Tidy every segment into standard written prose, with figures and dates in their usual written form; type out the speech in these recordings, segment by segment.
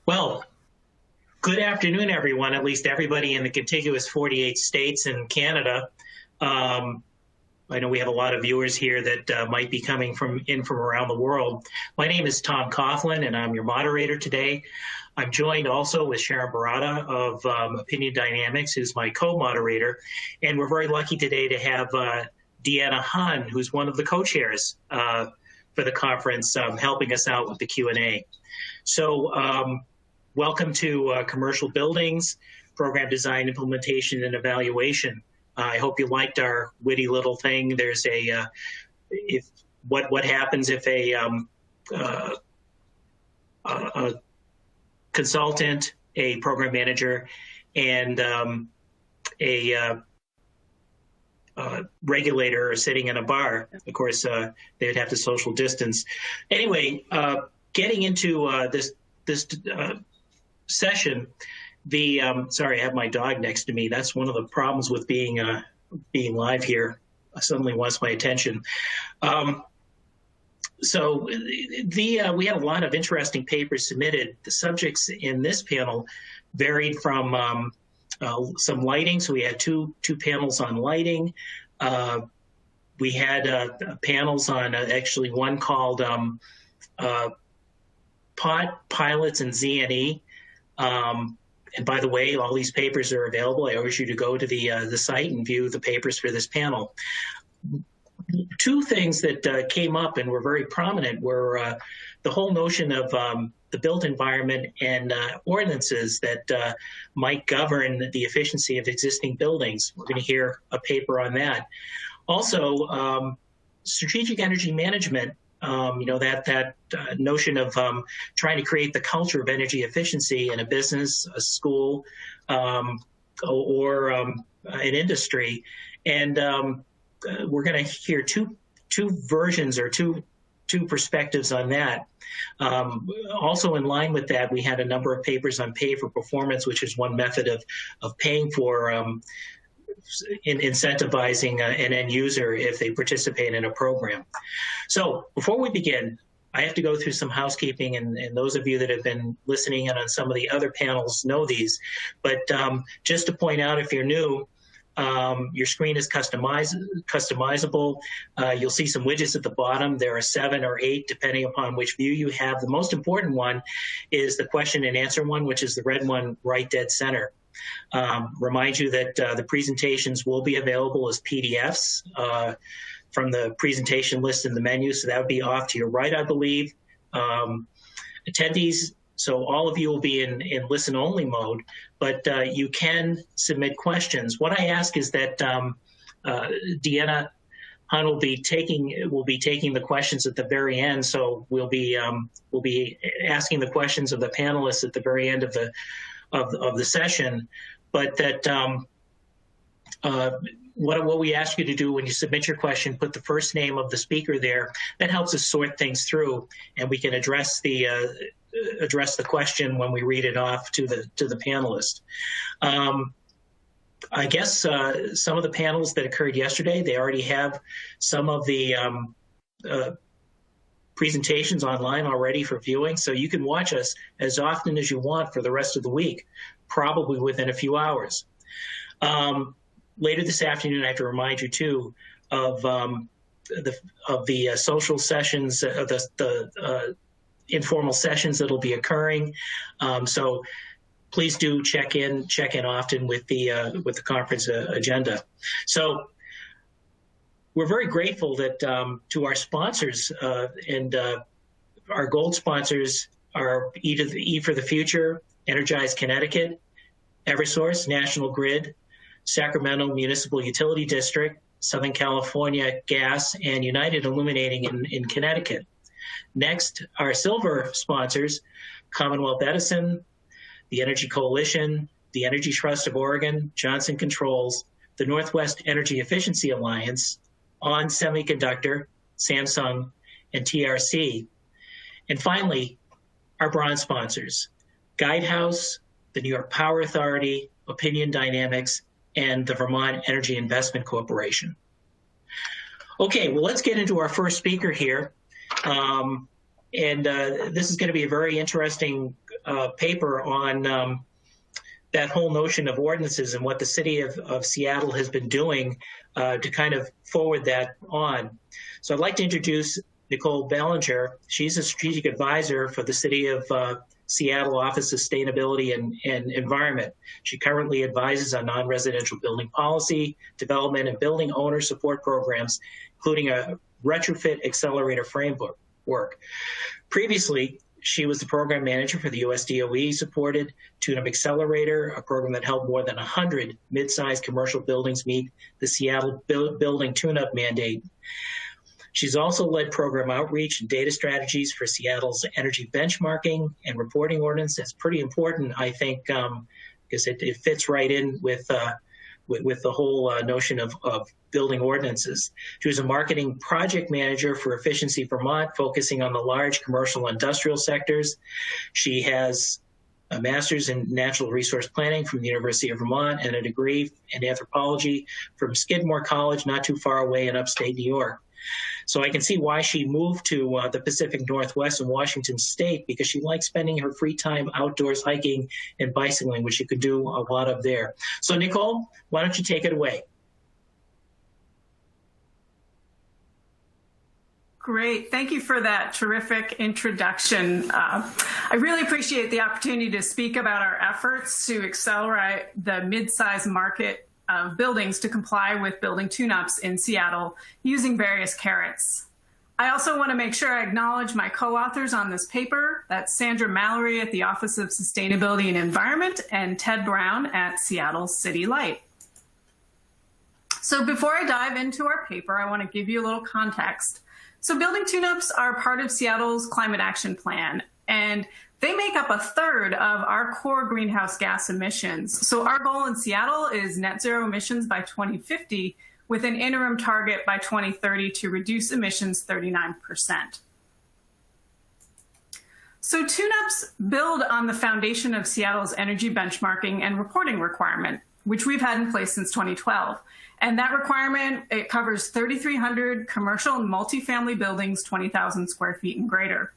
Well, good afternoon, everyone, at least everybody in the contiguous 48 states and Canada. Um, I know we have a lot of viewers here that might be coming from around the world. My name is Tom Coughlin, and I'm your moderator today. I'm joined also with Sharon Barata of Opinion Dynamics, who's my co-moderator. And we're very lucky today to have Deanna Hahn, who's one of the co-chairs for the conference, helping us out with the Q&A. So welcome to Commercial Buildings, Program Design, Implementation, and Evaluation. I hope you liked our witty little thing. There's a, what happens if a consultant, a program manager, and a regulator are sitting in a bar. Of course, they would have to social distance. Anyway, getting into this session, sorry, I have my dog next to me. That's one of the problems with being live here. Suddenly wants my attention. So we had a lot of interesting papers submitted. The subjects in this panel varied from some lighting. So we had two panels on lighting. We had panels on actually one called pilots and Z&E. And by the way, all these papers are available. I urge you to go to the site and view the papers for this panel. Two things that came up and were very prominent were the whole notion of the built environment and ordinances that might govern the efficiency of existing buildings. We're going to hear a paper on that. Also, strategic energy management. That notion of trying to create the culture of energy efficiency in a business, a school, or an industry. And we're going to hear two versions or two perspectives on that. Also in line with that, we had a number of papers on pay for performance, which is one method of paying for incentivizing an end user if they participate in a program. So before we begin, I have to go through some housekeeping, and those of you that have been listening in on some of the other panels know these. But just to point out, if you're new, your screen is customizable. You'll see some widgets at the bottom. There are 7 or 8, depending upon which view you have. The most important one is the question and answer one, which is the red one right dead center. Remind you that the presentations will be available as PDFs from the presentation list in the menu, so that would be off to your right, I believe. Attendees, so all of you will be in listen-only mode, but you can submit questions. What I ask is that Deanna Hahn will be taking the questions at the very end, so we'll be asking the questions of the panelists at the very end of the session, but that what we ask you to do when you submit your question, put the first name of the speaker there. That helps us sort things through, and we can address the question when we read it off to the panelist. I guess some of the panels that occurred yesterday, they already have some of the presentations online already for viewing, so you can watch us as often as you want for the rest of the week, probably within a few hours. Later this afternoon, I have to remind you too of the social sessions, the informal sessions that'll be occurring. So please do check in often with the conference agenda. So we're very grateful that to our sponsors and our gold sponsors are E for the Future, Energize Connecticut, Eversource, National Grid, Sacramento Municipal Utility District, Southern California Gas, and United Illuminating in Connecticut. Next, our silver sponsors, Commonwealth Edison, the Energy Coalition, the Energy Trust of Oregon, Johnson Controls, the Northwest Energy Efficiency Alliance, ON Semiconductor, Samsung, and TRC. And finally, our bronze sponsors, Guidehouse, the New York Power Authority, Opinion Dynamics, and the Vermont Energy Investment Corporation. Okay, well, let's get into our first speaker here. And this is going to be a very interesting paper on that whole notion of ordinances and what the city of Seattle has been doing to kind of forward that on. So I'd like to introduce Nicole Ballinger. She's a strategic advisor for the city of Seattle Office of Sustainability and Environment. She currently advises on non-residential building policy, development, and building owner support programs, including a retrofit accelerator framework. Previously, she was the program manager for the US DOE-supported Tune-Up Accelerator, a program that helped more than 100 mid-sized commercial buildings meet the Seattle Building Tune-Up mandate. She's also led program outreach and data strategies for Seattle's energy benchmarking and reporting ordinance. That's pretty important, I think, because it fits right in with the whole notion of building ordinances. She was a marketing project manager for Efficiency Vermont, focusing on the large commercial industrial sectors. She has a master's in natural resource planning from the University of Vermont and a degree in anthropology from Skidmore College, not too far away in upstate New York. So I can see why she moved to the Pacific Northwest in Washington State, because she likes spending her free time outdoors hiking and bicycling, which you could do a lot of there. So Nicole, why don't you take it away? Great. Thank you for that terrific introduction. I really appreciate the opportunity to speak about our efforts to accelerate the mid-size market of buildings to comply with building tune-ups in Seattle using various carrots. I also want to make sure I acknowledge my co-authors on this paper. That's Sandra Mallory at the Office of Sustainability and Environment and Ted Brown at Seattle City Light. So before I dive into our paper, I want to give you a little context. So building tune-ups are part of Seattle's Climate Action Plan, and they make up a third of our core greenhouse gas emissions. So our goal in Seattle is net zero emissions by 2050, with an interim target by 2030 to reduce emissions 39%. So tune-ups build on the foundation of Seattle's energy benchmarking and reporting requirement, which we've had in place since 2012. And that requirement, it covers 3,300 commercial and multifamily buildings, 20,000 square feet and greater.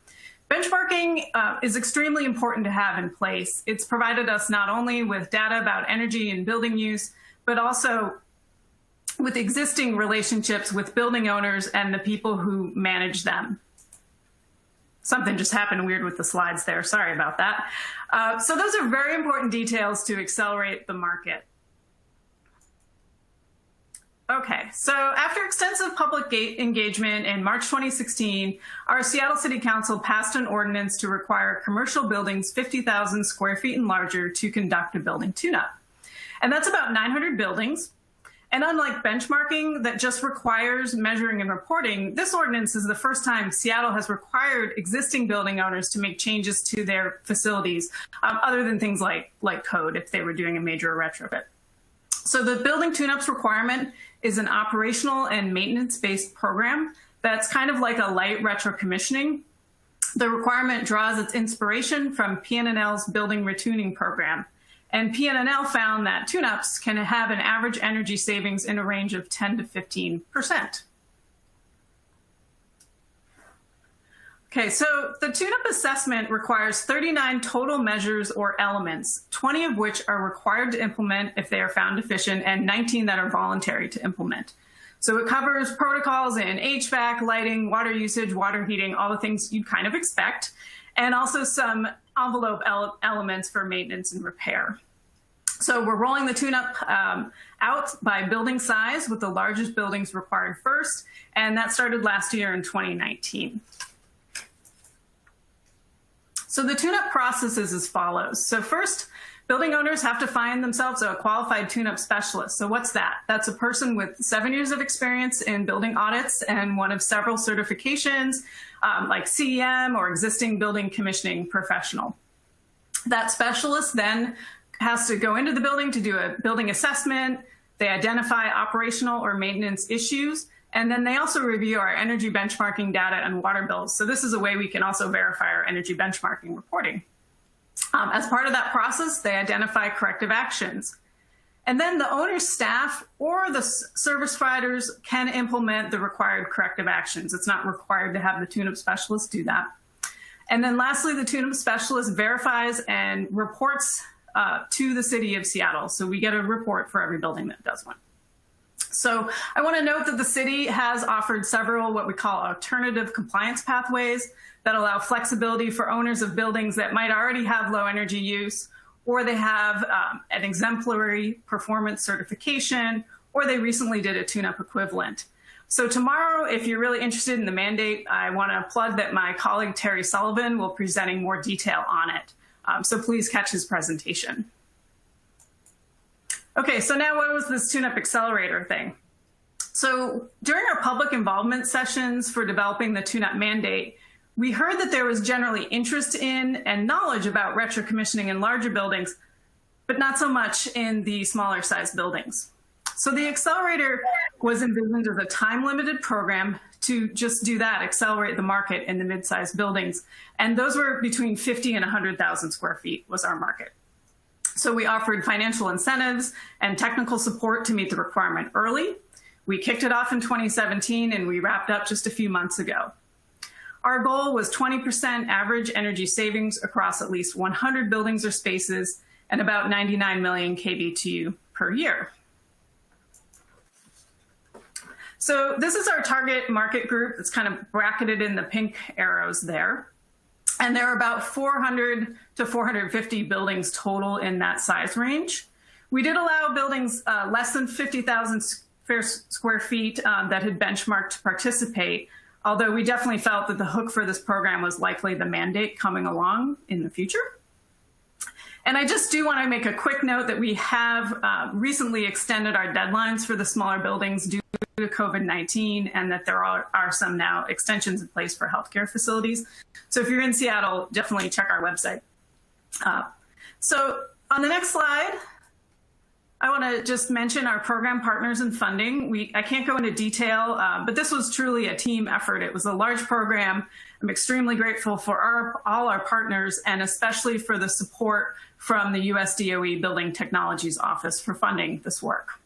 Benchmarking is extremely important to have in place. It's provided us not only with data about energy and building use, but also with existing relationships with building owners and the people who manage them. Something just happened weird with the slides there. Sorry about that. So those are very important details to accelerate the market. Okay, so after extensive public engagement in March 2016, our Seattle City Council passed an ordinance to require commercial buildings 50,000 square feet and larger to conduct a building tune-up. And that's about 900 buildings. And unlike benchmarking that just requires measuring and reporting, this ordinance is the first time Seattle has required existing building owners to make changes to their facilities, other than things like code if they were doing a major retrofit. So the building tune-ups requirement is an operational and maintenance-based program that's kind of like a light retro commissioning. The requirement draws its inspiration from PNNL's building retuning program. And PNNL found that tune-ups can have an average energy savings in a range of 10 to 15%. Okay, so the tune-up assessment requires 39 total measures or elements, 20 of which are required to implement if they are found deficient, and 19 that are voluntary to implement. So it covers protocols in HVAC, lighting, water usage, water heating, all the things you'd kind of expect, and also some envelope elements for maintenance and repair. So we're rolling the tune-up out by building size, with the largest buildings required first, and that started last year in 2019. So the tune-up process is as follows. So first, building owners have to find themselves a qualified tune-up specialist. So what's that? That's a person with 7 years of experience in building audits and one of several certifications, like CEM or existing building commissioning professional. That specialist then has to go into the building to do a building assessment. They identify operational or maintenance issues, and then they also review our energy benchmarking data and water bills. So this is a way we can also verify our energy benchmarking reporting. As part of that process, they identify corrective actions. And then the owner's staff or the service providers can implement the required corrective actions. It's not required to have the tune-up specialist do that. And then lastly, the tune-up specialist verifies and reports to the city of Seattle. So we get a report for every building that does one. So I want to note that the city has offered several what we call alternative compliance pathways that allow flexibility for owners of buildings that might already have low energy use, or they have an exemplary performance certification, or they recently did a tune-up equivalent. So tomorrow, if you're really interested in the mandate, I want to plug that my colleague Terry Sullivan will be presenting more detail on it. So please catch his presentation. Okay, so now what was this tune-up accelerator thing? So during our public involvement sessions for developing the tune-up mandate, we heard that there was generally interest in and knowledge about retro-commissioning in larger buildings, but not so much in the smaller sized buildings. So the accelerator was envisioned as a time-limited program to just do that, accelerate the market in the mid-sized buildings. And those were between 50 and 100,000 square feet was our market. So we offered financial incentives and technical support to meet the requirement early. We kicked it off in 2017 and we wrapped up just a few months ago. Our goal was 20% average energy savings across at least 100 buildings or spaces and about 99 million kBTU per year. So this is our target market group. It's kind of bracketed in the pink arrows there. And there are about 400 to 450 buildings total in that size range. We did allow buildings less than 50,000 square feet that had benchmarked to participate, although we definitely felt that the hook for this program was likely the mandate coming along in the future. And I just do want to make a quick note that we have recently extended our deadlines for the smaller buildings due to COVID-19, and that there are some now extensions in place for healthcare facilities. So if you're in Seattle, definitely check our website. So on the next slide, I want to just mention our program partners and funding. I can't go into detail, but this was truly a team effort. It was a large program. I'm extremely grateful for all our partners, and especially for the support from the US DOE Building Technologies Office for funding this work.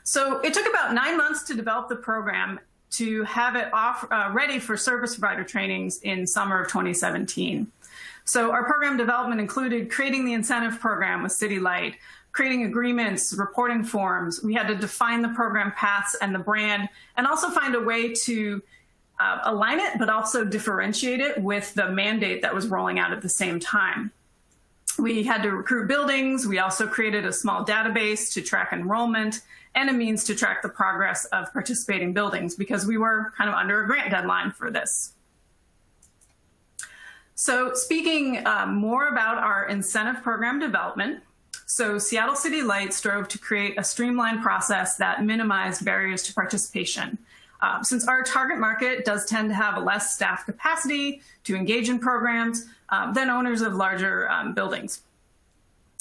So it took about 9 months to develop the program to have it ready for service provider trainings in summer of 2017. So our program development included creating the incentive program with City Light, creating agreements, reporting forms. We had to define the program paths and the brand, and also find a way to align it, but also differentiate it with the mandate that was rolling out at the same time. We had to recruit buildings. We also created a small database to track enrollment and a means to track the progress of participating buildings, because we were kind of under a grant deadline for this. So speaking more about our incentive program development, so Seattle City Light strove to create a streamlined process that minimized barriers to participation. Since our target market does tend to have less staff capacity to engage in programs than owners of larger buildings.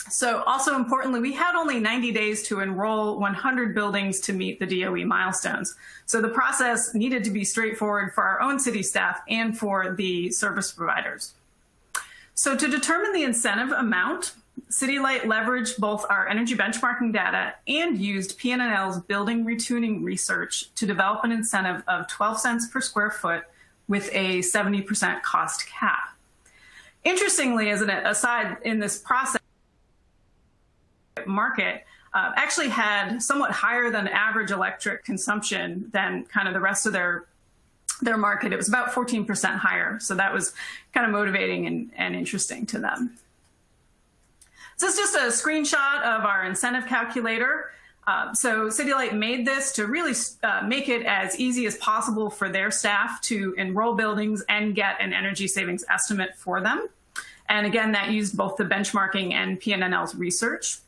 So also importantly, we had only 90 days to enroll 100 buildings to meet the DOE milestones. So the process needed to be straightforward for our own city staff and for the service providers. So to determine the incentive amount, City Light leveraged both our energy benchmarking data and used PNNL's building retuning research to develop an incentive of 12 cents per square foot with a 70% cost cap. Interestingly, as an aside, in this process, market actually had somewhat higher than average electric consumption than kind of the rest of their market. It was about 14% higher. So that was kind of motivating and interesting to them. So this is just a screenshot of our incentive calculator. So City Light made this to really make it as easy as possible for their staff to enroll buildings and get an energy savings estimate for them. And again, that used both the benchmarking and PNNL's research.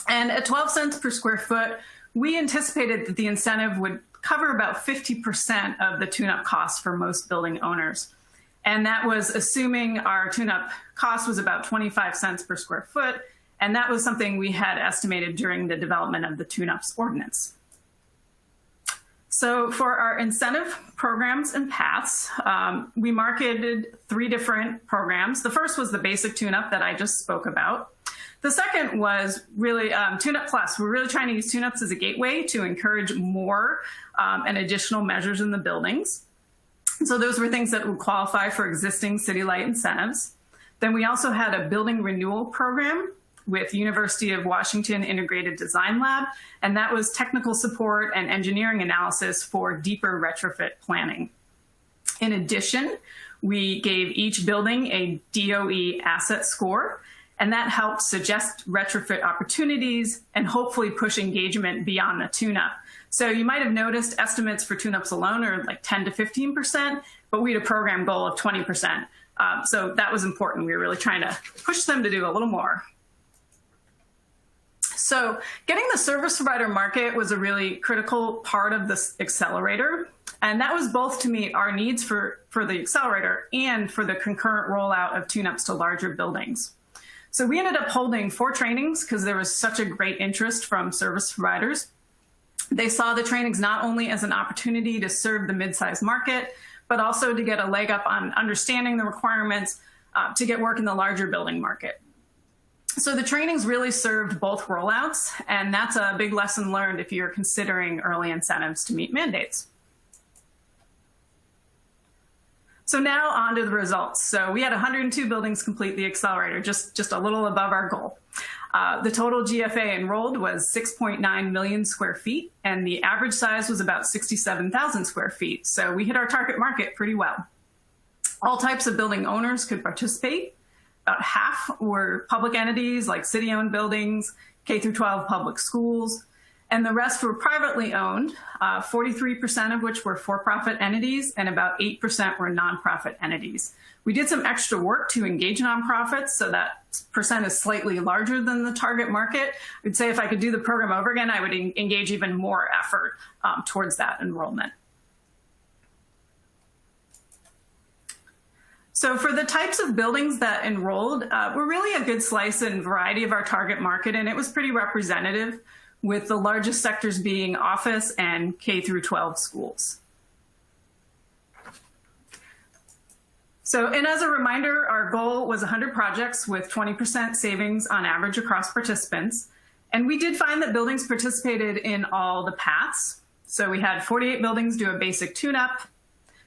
And at 12 cents per square foot, we anticipated that the incentive would cover about 50% of the tune-up costs for most building owners. And that was assuming our tune-up cost was about 25 cents per square foot. And that was something we had estimated during the development of the tune-ups ordinance. So for our incentive programs and paths, we marketed 3 different programs. The first was the basic tune-up that I just spoke about. The second was really Tune-Up Plus. We're really trying to use tune-ups as a gateway to encourage more and additional measures in the buildings. So those were things that would qualify for existing city light incentives. Then we also had a building renewal program with University of Washington Integrated Design Lab, and that was technical support and engineering analysis for deeper retrofit planning. In addition, we gave each building a DOE asset score, and that helped suggest retrofit opportunities and hopefully push engagement beyond the tune-up. So you might have noticed estimates for tune-ups alone are like 10 to 15%, but we had a program goal of 20%. So that was important. We were really trying to push them to do a little more. So getting the service provider market was a really critical part of this accelerator. And that was both to meet our needs for the accelerator and for the concurrent rollout of tune-ups to larger buildings. So we ended up holding 4 trainings because there was such a great interest from service providers. They saw the trainings not only as an opportunity to serve the mid-sized market, but also to get a leg up on understanding the requirements to get work in the larger building market. So the trainings really served both rollouts, and that's a big lesson learned if you're considering early incentives to meet mandates. So now on to the results. So we had 102 buildings complete the accelerator, just a little above our goal. The total GFA enrolled was 6.9 million square feet, and the average size was about 67,000 square feet. So we hit our target market pretty well. All types of building owners could participate. About half were public entities like city-owned buildings, K through 12 public schools, and the rest were privately owned, 43% of which were for-profit entities, and about 8% were nonprofit entities. We did some extra work to engage nonprofits, so that percent is slightly larger than the target market. I'd say if I could do the program over again, I would engage even more effort towards that enrollment. So for the types of buildings that enrolled, we're really a good slice and variety of our target market, and it was pretty representative, with the largest sectors being office and K through 12 schools. So, and as a reminder, our goal was 100 projects with 20% savings on average across participants. And we did find that buildings participated in all the paths. So we had 48 buildings do a basic tune-up.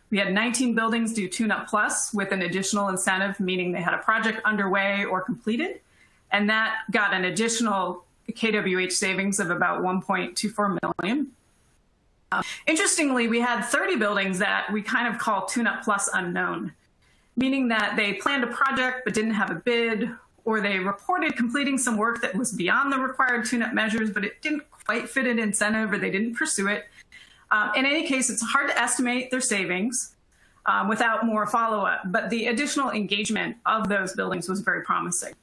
We had 19 buildings do Tune-Up Plus with an additional incentive, meaning they had a project underway or completed. And that got an additional KWH savings of about 1.24 million. Interestingly, we had 30 buildings that we kind of call Tune-Up Plus unknown, meaning that they planned a project but didn't have a bid, or they reported completing some work that was beyond the required tune-up measures, but it didn't quite fit an incentive or they didn't pursue it. In any case, it's hard to estimate their savings without more follow-up, but the additional engagement of those buildings was very promising.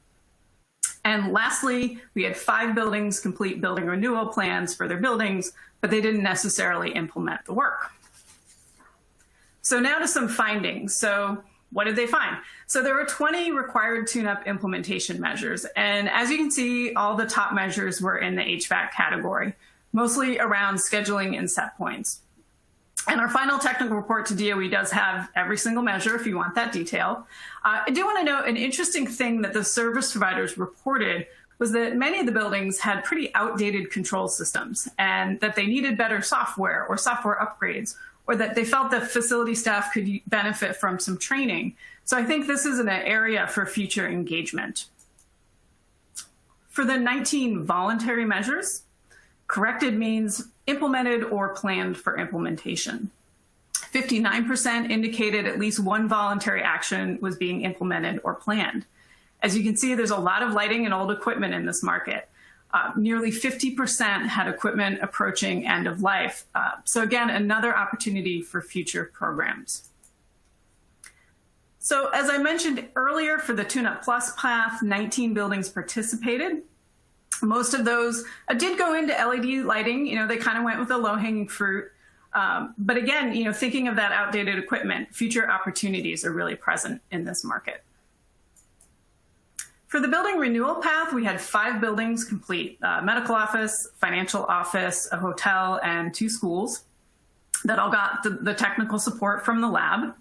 And lastly, we had 5 buildings complete building renewal plans for their buildings, but they didn't necessarily implement the work. So now to some findings. So what did they find? So there were 20 required tune-up implementation measures. And as you can see, all the top measures were in the HVAC category, mostly around scheduling and set points. And our final technical report to DOE does have every single measure if you want that detail. I do want to note an interesting thing that the service providers reported was that many of the buildings had pretty outdated control systems and that they needed better software or software upgrades, or that they felt that facility staff could benefit from some training. So I think this is an area for future engagement. For the 19 voluntary measures, corrected means implemented or planned for implementation. 59% indicated at least one voluntary action was being implemented or planned. As you can see, there's a lot of lighting and old equipment in this market. Nearly 50% had equipment approaching end of life. So again, another opportunity for future programs. So as I mentioned earlier, for the Tune-Up Plus path, 19 buildings participated. Most of those did go into LED lighting. You know, they kind of went with the low-hanging fruit. But again, you know, thinking of that outdated equipment, future opportunities are really present in this market. For the building renewal path, we had 5 buildings complete, medical office, financial office, a hotel, and 2 schools that all got the technical support from the lab.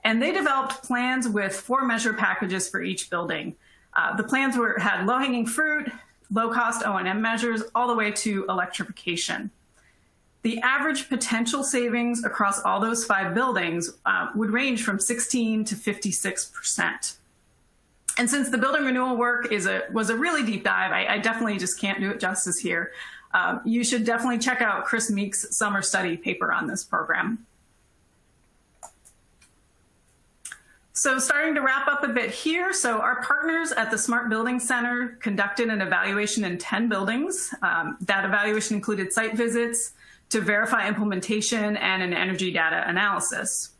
And they developed plans with 4 measure packages for each building. The plans had low-hanging fruit, low-cost O&M measures, all the way to electrification. The average potential savings across all those 5 buildings would range from 16 to 56%. And since the building renewal work was a really deep dive, I definitely just can't do it justice here. You should definitely check out Chris Meek's summer study paper on this program. So starting to wrap up a bit here. So our partners at the Smart Building Center conducted an evaluation in 10 buildings. That evaluation included site visits to verify implementation and an energy data analysis.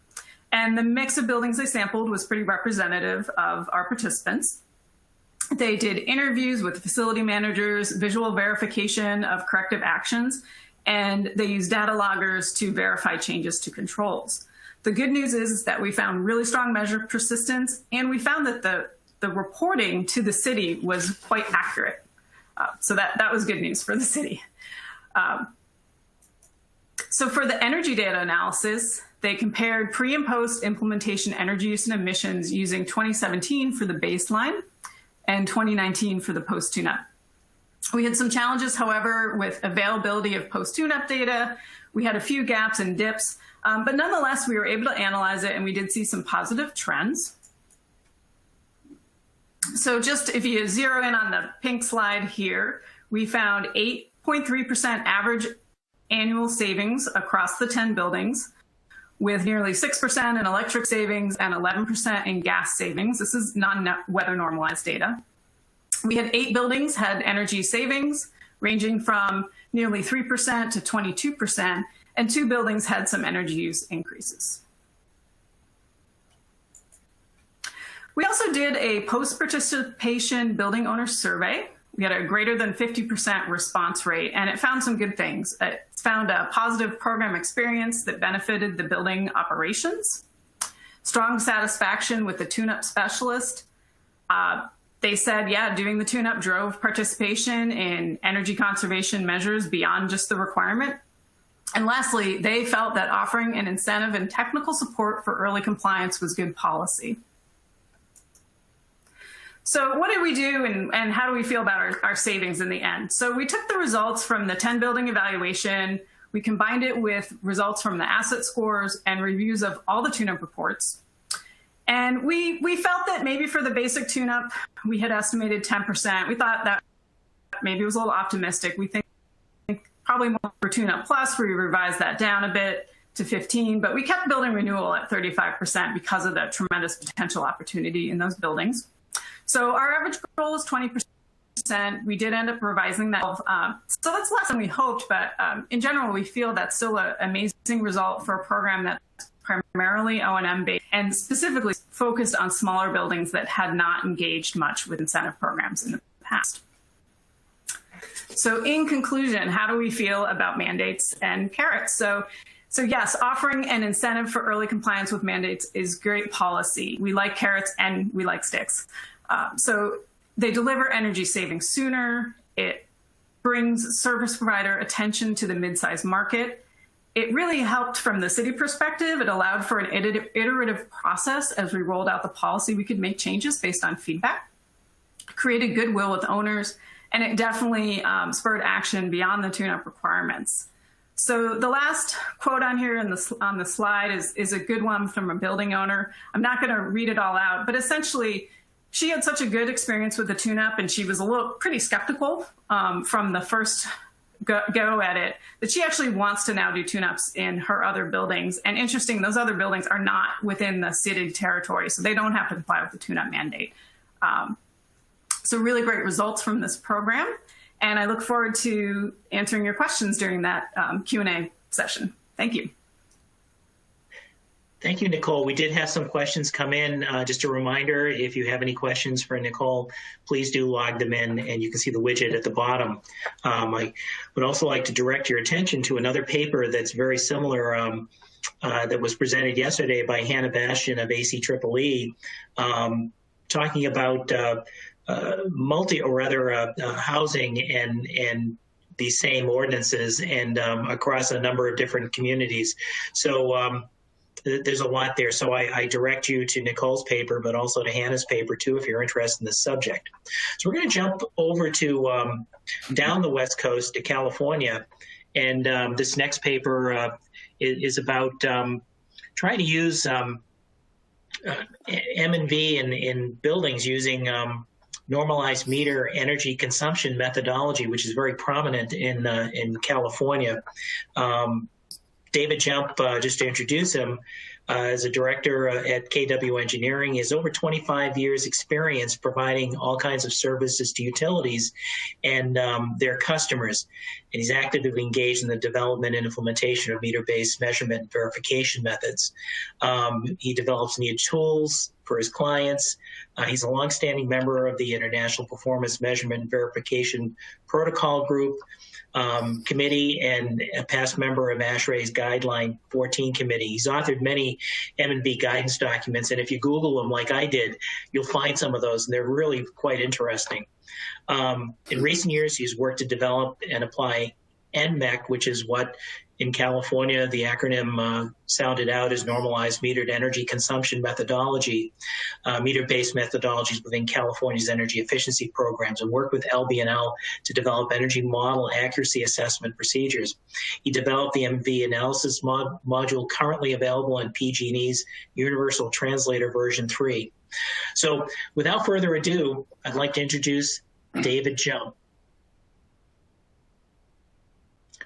And the mix of buildings they sampled was pretty representative of our participants. They did interviews with facility managers, visual verification of corrective actions, and they used data loggers to verify changes to controls. The good news is that we found really strong measure persistence, and we found that the reporting to the city was quite accurate. So that was good news for the city. So for the energy data analysis, they compared pre and post implementation energy use and emissions using 2017 for the baseline and 2019 for the post tune-up. We had some challenges, however, with availability of post tune-up data. We had a few gaps and dips, but nonetheless, we were able to analyze it and we did see some positive trends. So just if you zero in on the pink slide here, we found 8.3% average annual savings across the 10 buildings, with nearly 6% in electric savings and 11% in gas savings. This is non-weather normalized data. We had 8 buildings had energy savings ranging from nearly 3% to 22%, and 2 buildings had some energy use increases. We also did a post-participation building owner survey. We had a greater than 50% response rate, and it found some good things. It found a positive program experience that benefited the building operations, strong satisfaction with the tune-up specialist. They said, yeah, doing the tune-up drove participation in energy conservation measures beyond just the requirement. And lastly, they felt that offering an incentive and technical support for early compliance was good policy. So what did we do and how do we feel about our savings in the end? So we took the results from the 10 building evaluation, we combined it with results from the asset scores and reviews of all the tune-up reports. And we felt that maybe for the basic tune-up, we had estimated 10%. We thought that maybe it was a little optimistic. We think probably more for tune-up plus, we revised that down a bit to 15, but we kept building renewal at 35% because of the tremendous potential opportunity in those buildings. So our average goal is 20%. We did end up revising that. So that's less than we hoped, but in general, we feel that's still an amazing result for a program that's primarily O&M based and specifically focused on smaller buildings that had not engaged much with incentive programs in the past. So in conclusion, how do we feel about mandates and carrots? So yes, offering an incentive for early compliance with mandates is great policy. We like carrots and we like sticks. So they deliver energy savings sooner. It brings service provider attention to the mid-sized market. It really helped from the city perspective. It allowed for an iterative process as we rolled out the policy. We could make changes based on feedback, created goodwill with owners, and it definitely spurred action beyond the tune-up requirements. So the last quote on here on the slide is a good one from a building owner. I'm not going to read it all out, but essentially, she had such a good experience with the tune-up, and she was pretty skeptical from the first go at it, that she actually wants to now do tune-ups in her other buildings. And interesting, those other buildings are not within the city territory, so they don't have to comply with the tune-up mandate. So really great results from this program. And I look forward to answering your questions during that Q&A session. Thank you. Thank you, Nicole. We did have some questions come in. Just a reminder, if you have any questions for Nicole, please do log them in, and you can see the widget at the bottom. I would also like to direct your attention to another paper that's very similar that was presented yesterday by Hannah Bastian of ACEEE, talking about housing and these same ordinances and across a number of different communities. So there's a lot there. So I direct you to Nicole's paper, but also to Hannah's paper too, if you're interested in this subject. So we're going to jump over to down the West Coast to California. And this next paper is about trying to use M&V in buildings using normalized meter energy consumption methodology, which is very prominent in California. David Jump, just to introduce him, is a director at KW Engineering. He has over 25 years experience providing all kinds of services to utilities and their customers. And he's actively engaged in the development and implementation of meter-based measurement and verification methods. He develops new tools for his clients. He's a longstanding member of the International Performance Measurement and Verification Protocol Group committee and a past member of ASHRAE's Guideline 14 committee. He's authored many M&V guidance documents, and if you Google them like I did, you'll find some of those, and they're really quite interesting. In recent years, he's worked to develop and apply NMEC, which is what in California the acronym sounded out as Normalized Metered Energy Consumption Methodology, meter-based methodologies within California's energy efficiency programs, and worked with LB&L to develop energy model accuracy assessment procedures. He developed the MV analysis module currently available in PG&E's Universal Translator version 3. So without further ado, I'd like to introduce David Jump.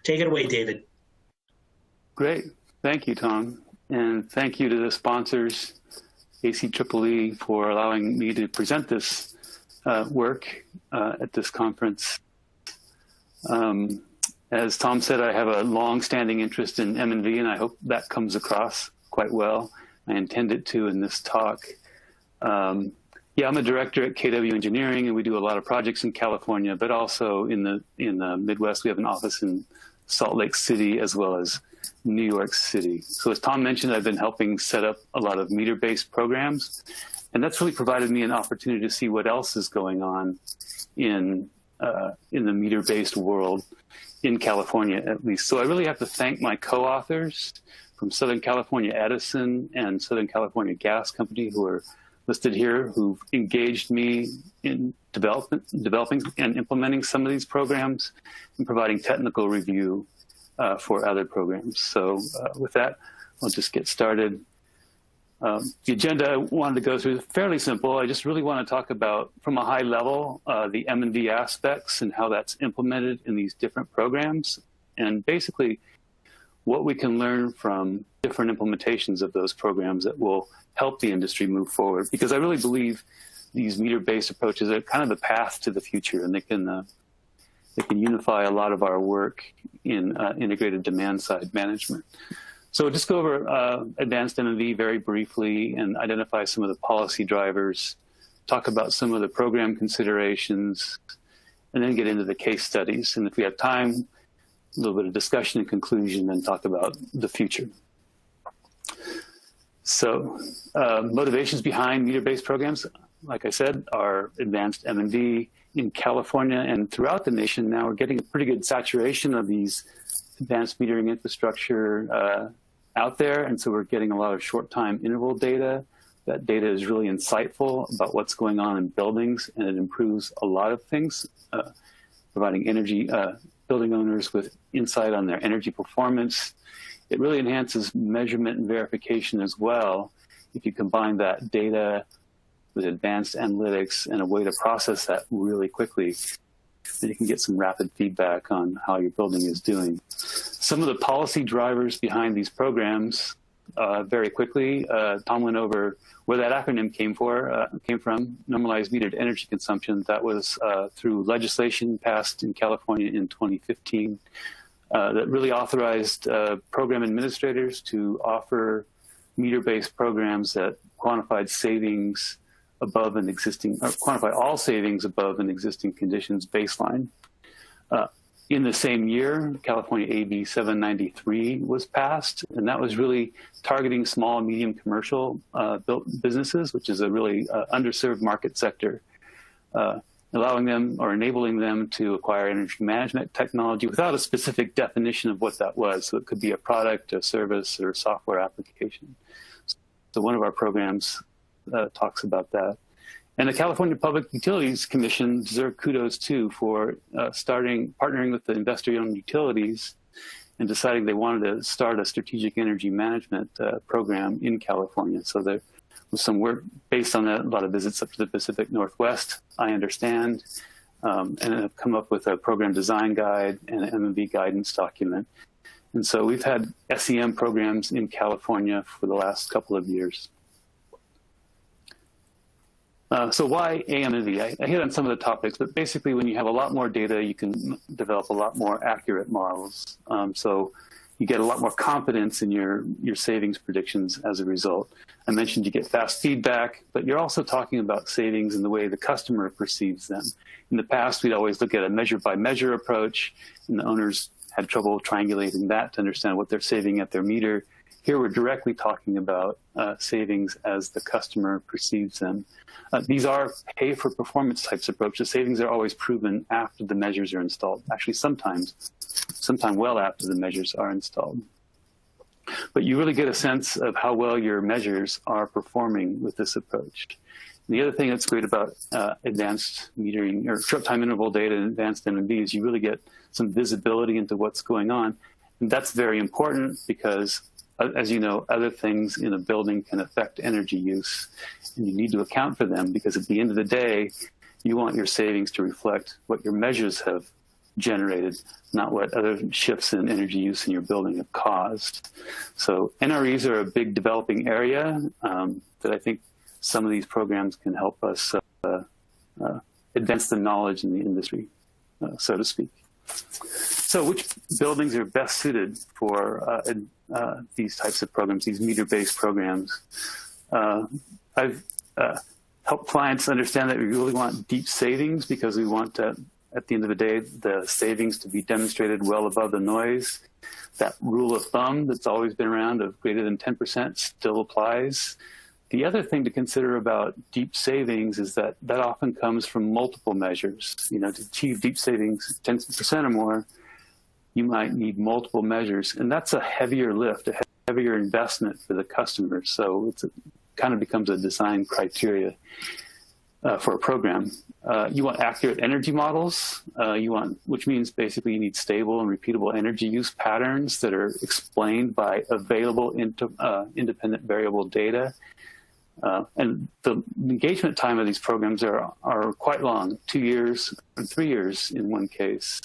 Take it away, David. Great. Thank you, Tom. And thank you to the sponsors, ACEEE, for allowing me to present this work at this conference. As Tom said, I have a long-standing interest in M&V, and I hope that comes across quite well. I intend it to in this talk. Yeah, I'm a director at KW Engineering, and we do a lot of projects in California, but also in the Midwest. We have an office in Salt Lake City as well as New York City. So as Tom mentioned, I've been helping set up a lot of meter-based programs, and that's really provided me an opportunity to see what else is going on in the meter-based world in California, at least. So I really have to thank my co-authors from Southern California Edison and Southern California Gas Company, who are listed here, who've engaged me in developing and implementing some of these programs and providing technical review for other programs. So with that, I'll just get started. The agenda I wanted to go through is fairly simple. I just really want to talk about, from a high level, the M&V aspects and how that's implemented in these different programs, and basically what we can learn from different implementations of those programs that will help the industry move forward. Because I really believe these meter-based approaches are kind of the path to the future, and they can unify a lot of our work in integrated demand-side management. So just go over advanced M&V very briefly and identify some of the policy drivers, talk about some of the program considerations, and then get into the case studies. And if we have time, a little bit of discussion and conclusion, and talk about the future. So motivations behind meter-based programs, like I said, are advanced M&V in California and throughout the nation. Now we're getting a pretty good saturation of these advanced metering infrastructure out there. And so we're getting a lot of short time interval data. That data is really insightful about what's going on in buildings, and it improves a lot of things, providing building owners with insight on their energy performance. It really enhances measurement and verification as well. If you combine that data with advanced analytics and a way to process that really quickly, then you can get some rapid feedback on how your building is doing. Some of the policy drivers behind these programs, very quickly, Tom went over where that acronym came from, Normalized Metered Energy Consumption. That was through legislation passed in California in 2015 that really authorized program administrators to offer meter-based programs that quantified savings above an existing, or quantify all savings above an existing conditions baseline. In the same year, California AB 793 was passed, and that was really targeting small and medium commercial built businesses, which is a really underserved market sector. allowing them or enabling them to acquire energy management technology without a specific definition of what that was. So it could be a product, a service, or a software application. So one of our programs talks about that. And the California Public Utilities Commission deserve kudos too for partnering with the investor-owned utilities and deciding they wanted to start a strategic energy management program in California. So there was some work based on that, a lot of visits up to the Pacific Northwest, I understand, and have come up with a program design guide and an M&V guidance document. And so we've had SEM programs in California for the last couple of years. So why AM&V? I hit on some of the topics, but basically when you have a lot more data, you can develop a lot more accurate models. So you get a lot more confidence in your savings predictions as a result. I mentioned you get fast feedback, but you're also talking about savings in the way the customer perceives them. In the past, we'd always look at a measure-by-measure approach, and the owners had trouble triangulating that to understand what they're saving at their meter. Here we're directly talking about savings as the customer perceives them. These are pay-for-performance types of approaches. Savings are always proven after the measures are installed. Actually, sometime well after the measures are installed. But you really get a sense of how well your measures are performing with this approach. And the other thing that's great about advanced metering or short time interval data and advanced M&V is you really get some visibility into what's going on. And that's very important because, as you know, other things in a building can affect energy use, and you need to account for them because at the end of the day, you want your savings to reflect what your measures have generated, not what other shifts in energy use in your building have caused. So NREs are a big developing area that I think some of these programs can help us advance the knowledge in the industry, so to speak. So which buildings are best suited for these types of programs, these meter-based programs? I've helped clients understand that we really want deep savings because we want to, at the end of the day, the savings to be demonstrated well above the noise. That rule of thumb that's always been around of greater than 10% still applies. The other thing to consider about deep savings is that that often comes from multiple measures. You know, to achieve deep savings, 10% or more, you might need multiple measures. And that's a heavier lift, a heavier investment for the customer. So it kind of becomes a design criteria for a program. You want accurate energy models, which means basically you need stable and repeatable energy use patterns that are explained by available independent variable data. And the engagement time of these programs are quite long, 2 years and 3 years in one case.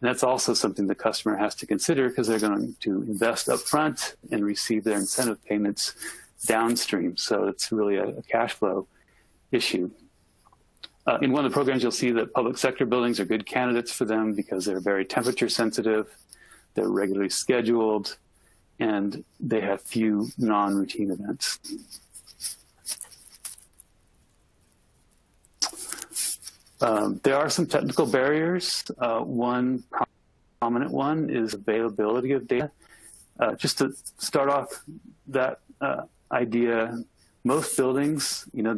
And that's also something the customer has to consider because they're going to invest upfront and receive their incentive payments downstream. So it's really a cash flow issue. In one of the programs, you'll see that public sector buildings are good candidates for them because they're very temperature sensitive, they're regularly scheduled, and they have few non-routine events. There are some technical barriers. One prominent one is availability of data. Just to start off that idea, most buildings, you know,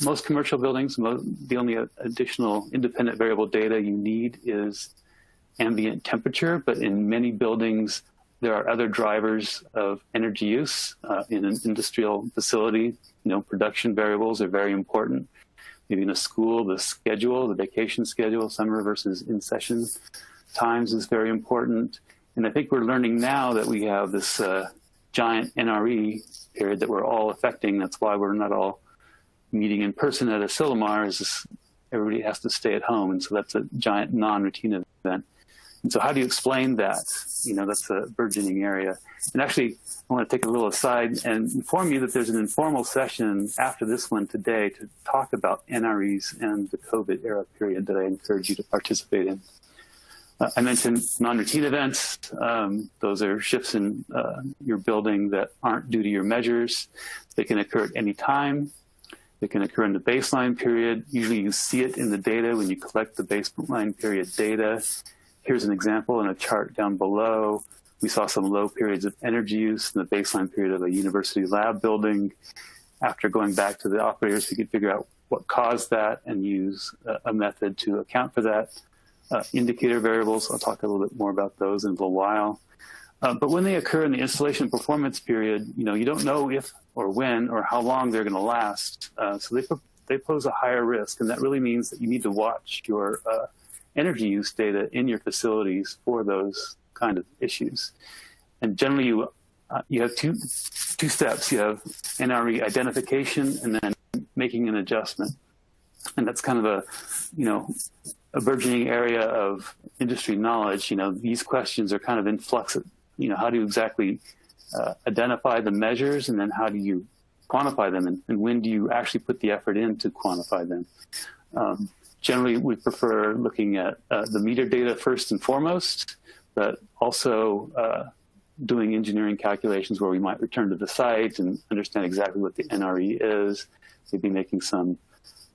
most commercial buildings, the only additional independent variable data you need is ambient temperature, but in many buildings, there are other drivers of energy use. In an industrial facility, you know, production variables are very important. Maybe in a school, the schedule, the vacation schedule, summer versus in-session times is very important. And I think we're learning now that we have this giant NRE period that we're all affecting. That's why we're not all meeting in person at a Silomar, is everybody has to stay at home. And so that's a giant non-routine event. And so how do you explain that? You know, that's a burgeoning area. And actually, I want to take a little aside and inform you that there's an informal session after this one today to talk about NREs and the COVID era period that I encourage you to participate in. I mentioned non-routine events. Those are shifts in your building that aren't due to your measures. They can occur at any time. They can occur in the baseline period. Usually you see it in the data when you collect the baseline period data. Here's an example in a chart down below. We saw some low periods of energy use in the baseline period of a university lab building. after going back to the operators, we could figure out what caused that and use a method to account for that. Indicator variables, I'll talk a little bit more about those in a little while. But when they occur in the installation performance period, you don't know if or when or how long they're going to last. So they pose a higher risk, and that really means that you need to watch your energy use data in your facilities for those kind of issues. And generally, you have two steps. You have NRE identification and then making an adjustment. And that's kind of a burgeoning area of industry knowledge. These questions are kind of in flux. How do you exactly identify the measures, and then how do you quantify them, and when do you actually put the effort in to quantify them? Generally, we prefer looking at the meter data first and foremost, but also doing engineering calculations where we might return to the site and understand exactly what the NRE is, maybe taking some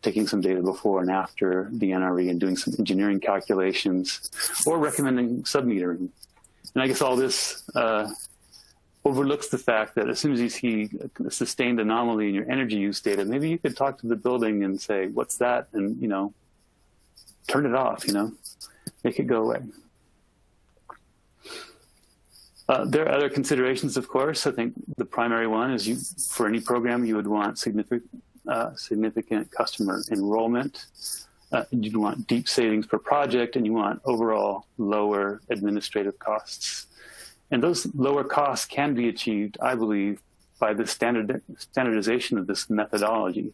data before and after the NRE and doing some engineering calculations, or recommending submetering. And I guess all this overlooks the fact that as soon as you see a sustained anomaly in your energy use data, maybe you could talk to the building and say, what's that? And, turn it off, make it go away. There are other considerations, of course. I think the primary one is for any program, you would want significant customer enrollment. You want deep savings per project, and you want overall lower administrative costs. And those lower costs can be achieved, I believe, by the standardization of this methodology.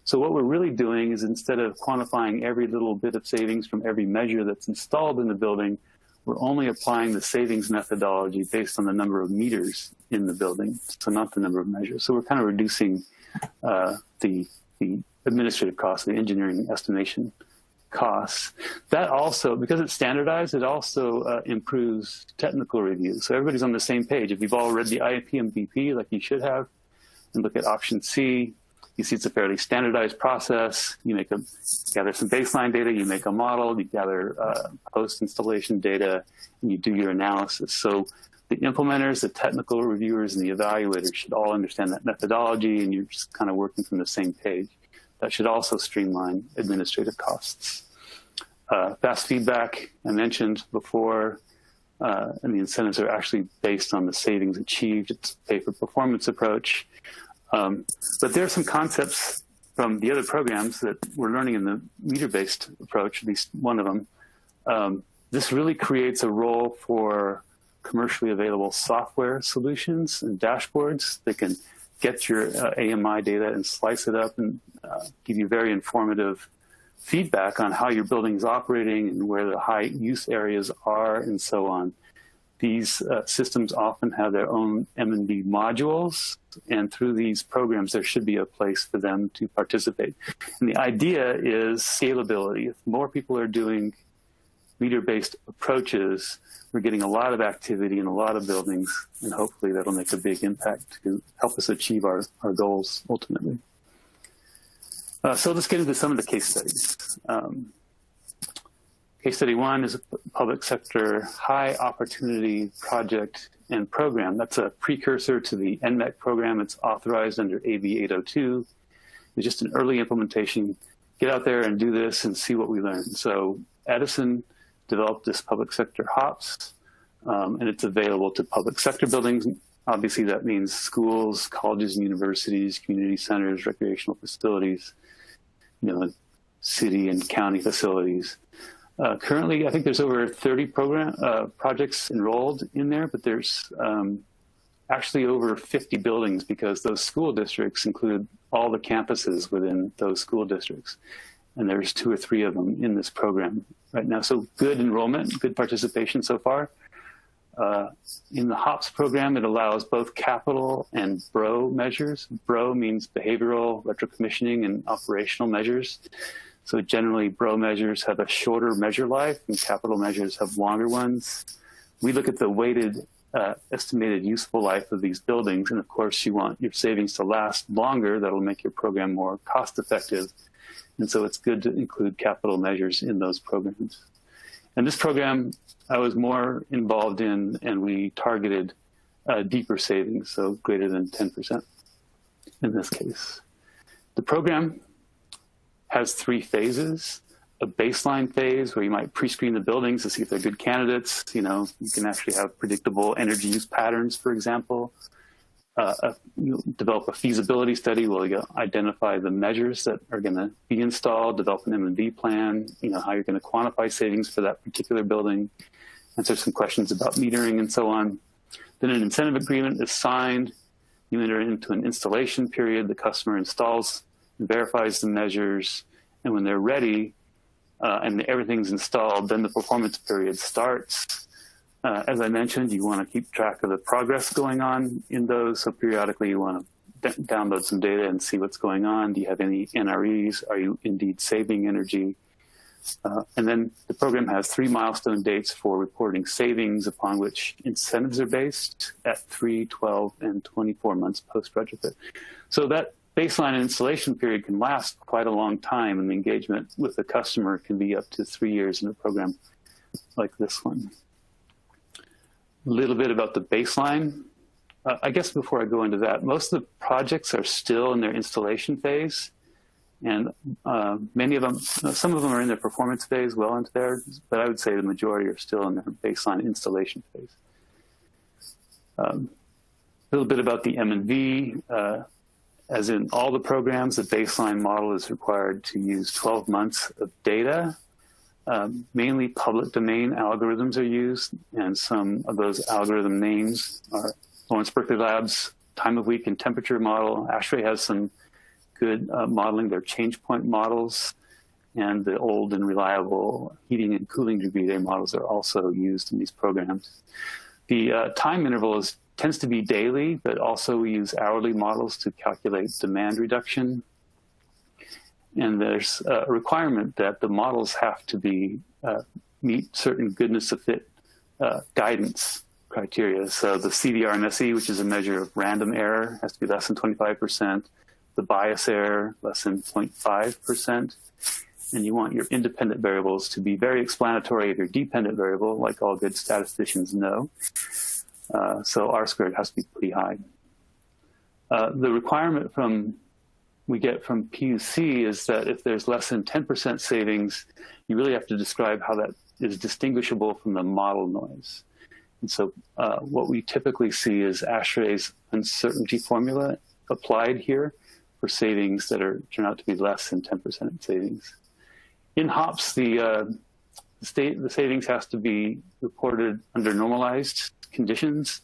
So what we're really doing is, instead of quantifying every little bit of savings from every measure that's installed in the building, we're only applying the savings methodology based on the number of meters in the building, so not the number of measures. So we're kind of reducing the administrative costs, the engineering estimation costs. That also, because it's standardized, it also improves technical review. So everybody's on the same page. If you've all read the IPMBP, like you should have, and look at option C, you see it's a fairly standardized process. You gather some baseline data, you make a model, you gather post-installation data, and you do your analysis. So the implementers, the technical reviewers, and the evaluators should all understand that methodology, and you're just kind of working from the same page. That should also streamline administrative costs. Fast feedback, I mentioned before, and the incentives are actually based on the savings achieved. It's a pay-for-performance approach. But there are some concepts from the other programs that we're learning in the meter-based approach, at least one of them. This really creates a role for commercially available software solutions and dashboards that can get your AMI data and slice it up and give you very informative feedback on how your building is operating and where the high use areas are and so on. These systems often have their own M&D modules, and through these programs, there should be a place for them to participate. And the idea is scalability. If more people are doing meter-based approaches, we're getting a lot of activity in a lot of buildings, and hopefully that'll make a big impact to help us achieve our goals ultimately. So let's get into some of the case studies. Case study one is a public sector high opportunity project and program. That's a precursor to the NMEC program. It's authorized under AB 802. It's just an early implementation. Get out there and do this and see what we learn. So Edison developed this public sector HOPS, and it's available to public sector buildings. Obviously, that means schools, colleges and universities, community centers, recreational facilities, city and county facilities. Currently, I think there's over 30 projects enrolled in there, but there's actually over 50 buildings because those school districts include all the campuses within those school districts. And there's 2 or 3 of them in this program right now. So good enrollment, good participation so far. In the HOPS program, it allows both capital and BRO measures. BRO means behavioral, retrocommissioning, and operational measures. So generally, BRO measures have a shorter measure life, and capital measures have longer ones. We look at the weighted estimated useful life of these buildings, and of course, you want your savings to last longer. That'll make your program more cost-effective, and so it's good to include capital measures in those programs. And this program I was more involved in, and we targeted deeper savings, so greater than 10%. in this case. The program has 3 phases. A baseline phase where you might pre-screen the buildings to see if they're good candidates. You can actually have predictable energy use patterns, for example. You develop a feasibility study where you identify the measures that are going to be installed, develop an M&V plan, how you're going to quantify savings for that particular building, answer some questions about metering and so on. Then an incentive agreement is signed. You enter into an installation period. The customer installs and verifies the measures. And when they're ready, and everything's installed, then the performance period starts. As I mentioned, you want to keep track of the progress going on in those. So periodically you want to download some data and see what's going on. Do you have any NREs? Are you indeed saving energy? And then the program has 3 milestone dates for reporting savings upon which incentives are based at 3, 12, and 24 months post-retrofit. So that baseline installation period can last quite a long time, and the engagement with the customer can be up to 3 years in a program like this one. A little bit about the baseline. I guess before I go into that, most of the projects are still in their installation phase, and many of them, some of them are in their performance phase well into there, but I would say the majority are still in their baseline installation phase. A little bit about the M&V. As in all the programs, the baseline model is required to use 12 months of data. Mainly public domain algorithms are used, and some of those algorithm names are Lawrence Berkeley Labs time of week and temperature model. ASHRAE has some good modeling. Their change point models, and the old and reliable heating and cooling degree day models are also used in these programs. The time interval tends to be daily, but also we use hourly models to calculate demand reduction. And there's a requirement that the models have to be meet certain goodness of fit guidance criteria. So the CDR-MSE, which is a measure of random error, has to be less than 25%. The bias error, less than 0.5%. And you want your independent variables to be very explanatory of your dependent variable, like all good statisticians know. So R squared has to be pretty high. The requirement we get from PUC is that if there's less than 10% savings, you really have to describe how that is distinguishable from the model noise. And so what we typically see is ASHRAE's uncertainty formula applied here for savings that turn out to be less than 10% savings. In HOPS, the savings has to be reported under normalized conditions,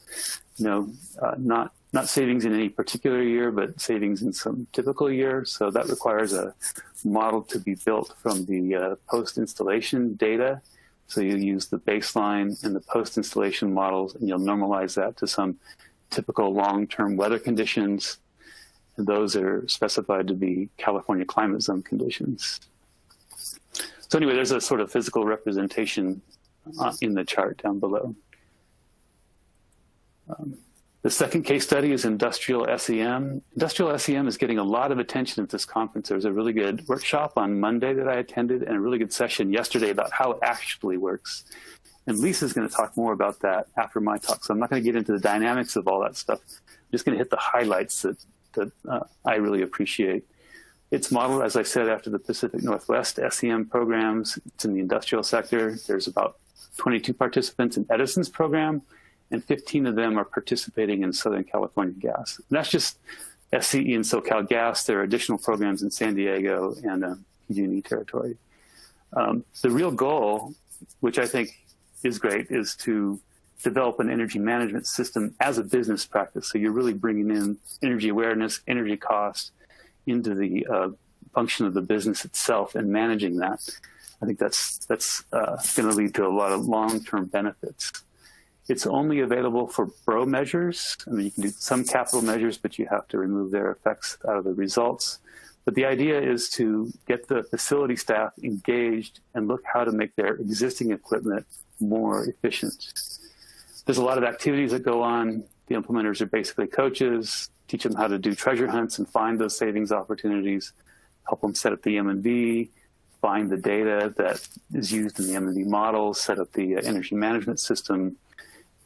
not savings in any particular year, but savings in some typical year. So that requires a model to be built from the post-installation data. So you use the baseline and the post-installation models, and you'll normalize that to some typical long-term weather conditions. And those are specified to be California climate zone conditions. So anyway, there's a sort of physical representation in the chart down below. The second case study is industrial SEM. Industrial SEM is getting a lot of attention at this conference. There was a really good workshop on Monday that I attended, and a really good session yesterday about how it actually works. And Lisa's going to talk more about that after my talk, so I'm not going to get into the dynamics of all that stuff. I'm just going to hit the highlights that I really appreciate. It's modeled, as I said, after the Pacific Northwest SEM programs. It's in the industrial sector. There's about 22 participants in Edison's program, and 15 of them are participating in Southern California Gas. And that's just SCE and SoCal Gas. There are additional programs in San Diego and PG&E territory. The real goal, which I think is great, is to develop an energy management system as a business practice. So you're really bringing in energy awareness, energy cost into the function of the business itself and managing that. I think that's going to lead to a lot of long-term benefits. It's only available for BRO measures. I mean, you can do some capital measures, but you have to remove their effects out of the results. But the idea is to get the facility staff engaged and look how to make their existing equipment more efficient. There's a lot of activities that go on. The implementers are basically coaches, teach them how to do treasure hunts and find those savings opportunities, help them set up the M&V, find the data that is used in the M&V models, set up the energy management system,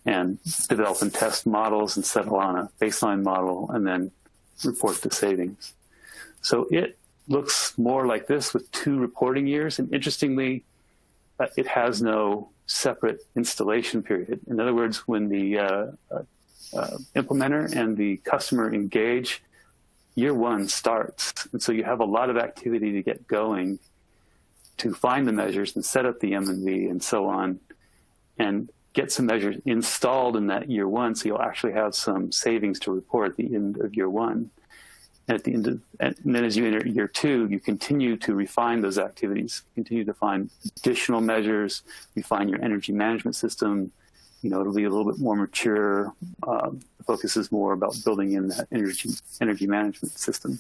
and develop and test models and settle on a baseline model, and then report the savings. So it looks more like this with 2 reporting years. And interestingly, it has no separate installation period. In other words, when the implementer and the customer engage, year 1 starts. And so you have a lot of activity to get going to find the measures and set up the M&V and so on, and get some measures installed in that year 1, so you'll actually have some savings to report at the end of year 1. And at the end of, and then as you enter year 2, you continue to refine those activities, continue to find additional measures, refine your energy management system. You know, it'll be a little bit more mature. The focus is more about building in that energy management system.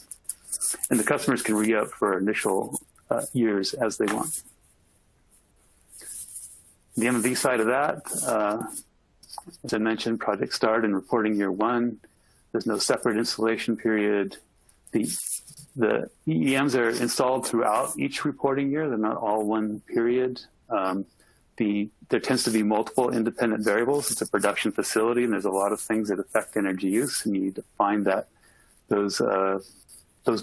And the customers can re-up for initial years as they want. The M&V side of that, as I mentioned, project start and reporting year 1. There's no separate installation period. The EEMs are installed throughout each reporting year. They're not all one period. There tends to be multiple independent variables. It's a production facility, and there's a lot of things that affect energy use, and you need to find those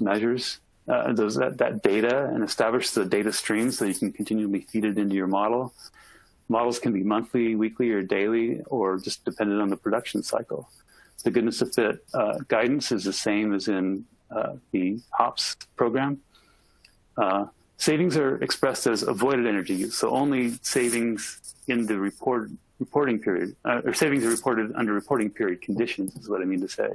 measures, that data, and establish the data stream so you can continually feed it into your model. Models can be monthly, weekly, or daily, or just dependent on the production cycle. The goodness of fit guidance is the same as in the HOPS program. Savings are expressed as avoided energy use, so only savings in the reporting period, or savings are reported under reporting period conditions is what I mean to say.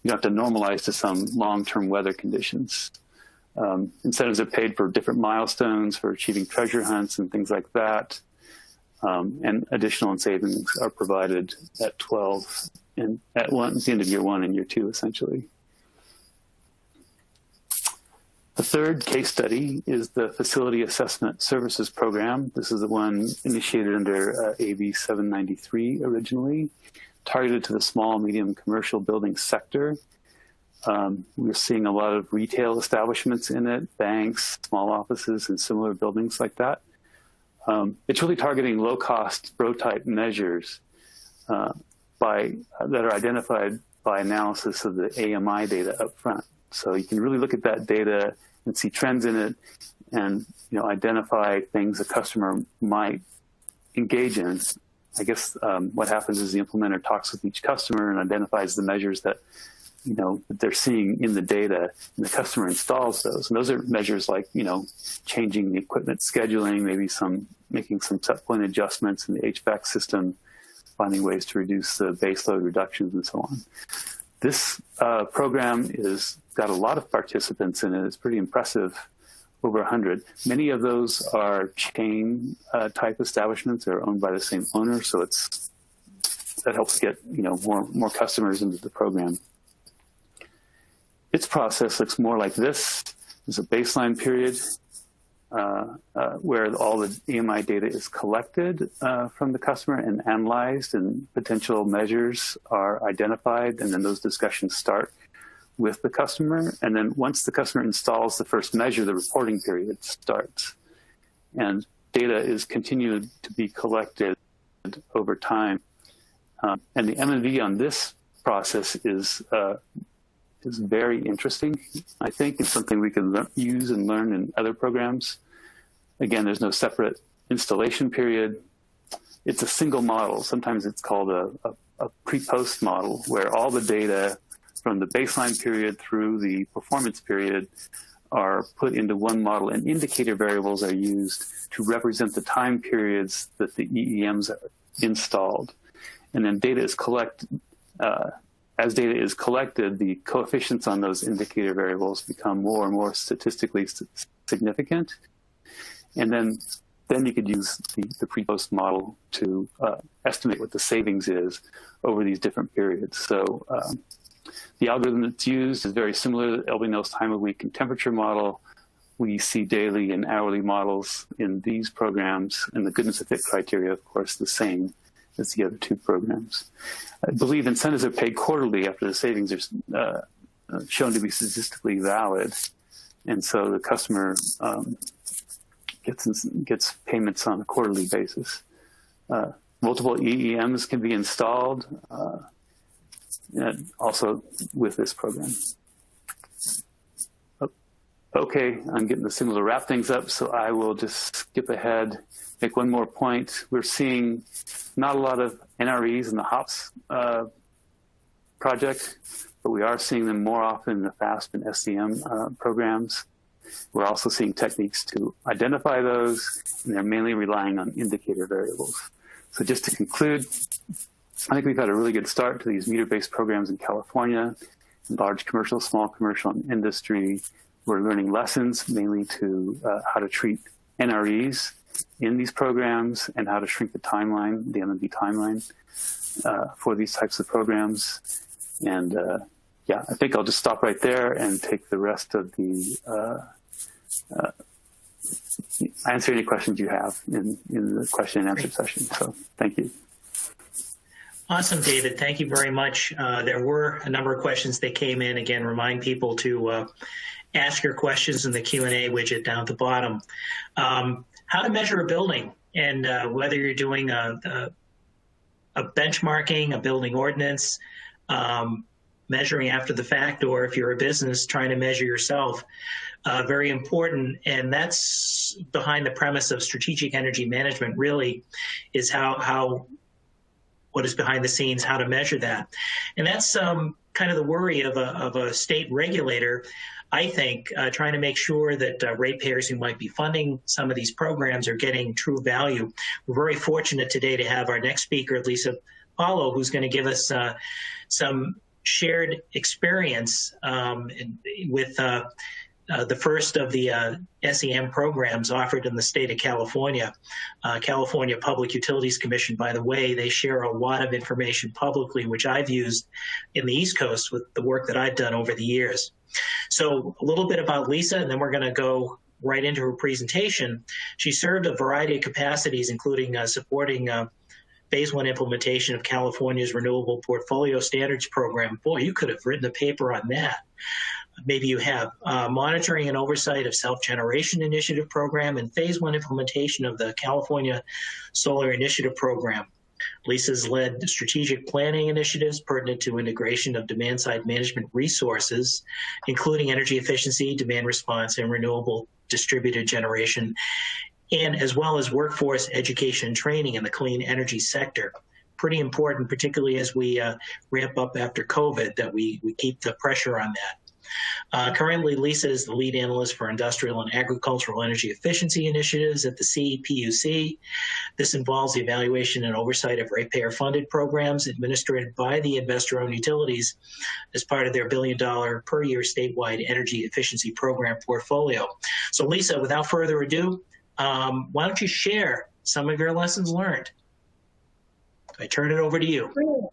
You don't have to normalize to some long-term weather conditions. Incentives are paid for different milestones, for achieving treasure hunts and things like that. And additional savings are provided at 12 and at the end of year 1 and year 2, essentially. The third case study is the Facility Assessment Services Program. This is the one initiated under AB 793 originally, targeted to the small, medium commercial building sector. We're seeing a lot of retail establishments in it, banks, small offices, and similar buildings like that. It's really targeting low-cost row-type measures that are identified by analysis of the AMI data up front. So you can really look at that data and see trends in it, and identify things a customer might engage in. I guess what happens is the implementer talks with each customer and identifies the measures that that they're seeing in the data, and the customer installs those. And those are measures like changing the equipment scheduling, maybe making some set point adjustments in the HVAC system, finding ways to reduce the base load reductions and so on. This program is got a lot of participants in it. It's pretty impressive, over 100. Many of those are chain type establishments that are owned by the same owner, so that helps get more customers into the program. Its process looks more like this. There's a baseline period where all the AMI data is collected from the customer and analyzed, and potential measures are identified, and then those discussions start with the customer. And then once the customer installs the first measure, the reporting period starts. And data is continued to be collected over time. And the M&V on this process is very interesting, I think. It's something we can use and learn in other programs. Again, there's no separate installation period. It's a single model. Sometimes it's called a pre-post model, where all the data from the baseline period through the performance period are put into one model, and indicator variables are used to represent the time periods that the EEMs are installed. And then data is collected. As data is collected, the coefficients on those indicator variables become more and more statistically significant. And then you could use the pre-post model to estimate what the savings is over these different periods. So the algorithm that's used is very similar to the LB-Nels time of week and temperature model. We see daily and hourly models in these programs, and the goodness of fit criteria, of course, the same as the other two programs. I believe incentives are paid quarterly after the savings are shown to be statistically valid. And so the customer gets payments on a quarterly basis. Multiple EEMs can be installed also with this program. Okay, I'm getting the signal to wrap things up, so I will just skip ahead, make one more point. We're seeing not a lot of NREs in the HOPS project, but we are seeing them more often in the FAST and SCM programs. We're also seeing techniques to identify those, and they're mainly relying on indicator variables. So just to conclude, I think we've had a really good start to these meter-based programs in California, large commercial, small commercial, and industry. We're learning lessons mainly to how to treat NREs in these programs and how to shrink the timeline, the M&B timeline for these types of programs. And yeah, I think I'll just stop right there and take the rest of the answer any questions you have in the question and answer session. So thank you. Awesome, David. Thank you very much. There were a number of questions that came in. Again, remind people to ask your questions in the Q&A widget down at the bottom. How to measure a building, and whether you're doing a benchmarking, a building ordinance, measuring after the fact, or if you're a business trying to measure yourself. Very important, and that's behind the premise of strategic energy management, really, is how what is behind the scenes, how to measure that. And that's kind of the worry of a state regulator, I think, trying to make sure that ratepayers who might be funding some of these programs are getting true value. We're very fortunate today to have our next speaker, Lisa Paulo, who's going to give us some shared experience with the first of the SEM programs offered in the state of California. California Public Utilities Commission, by the way, they share a lot of information publicly, which I've used in the East Coast with the work that I've done over the years. So a little bit about Lisa, and then we're going to go right into her presentation. She served a variety of capacities, including supporting Phase 1 implementation of California's Renewable Portfolio Standards Program. Boy, you could have written a paper on that. Maybe you have. Monitoring and oversight of Self-Generation Initiative Program and Phase 1 implementation of the California Solar Initiative Program. Lisa's led strategic planning initiatives pertinent to integration of demand-side management resources, including energy efficiency, demand response, and renewable distributed generation, and as well as workforce education and training in the clean energy sector. Pretty important, particularly as we ramp up after COVID, that we keep the pressure on that. Currently, Lisa is the lead analyst for industrial and agricultural energy efficiency initiatives at the CPUC. This involves the evaluation and oversight of ratepayer-funded programs administered by the investor-owned utilities as part of their $1 billion per year statewide energy efficiency program portfolio. So Lisa, without further ado, why don't you share some of your lessons learned? I turn it over to you.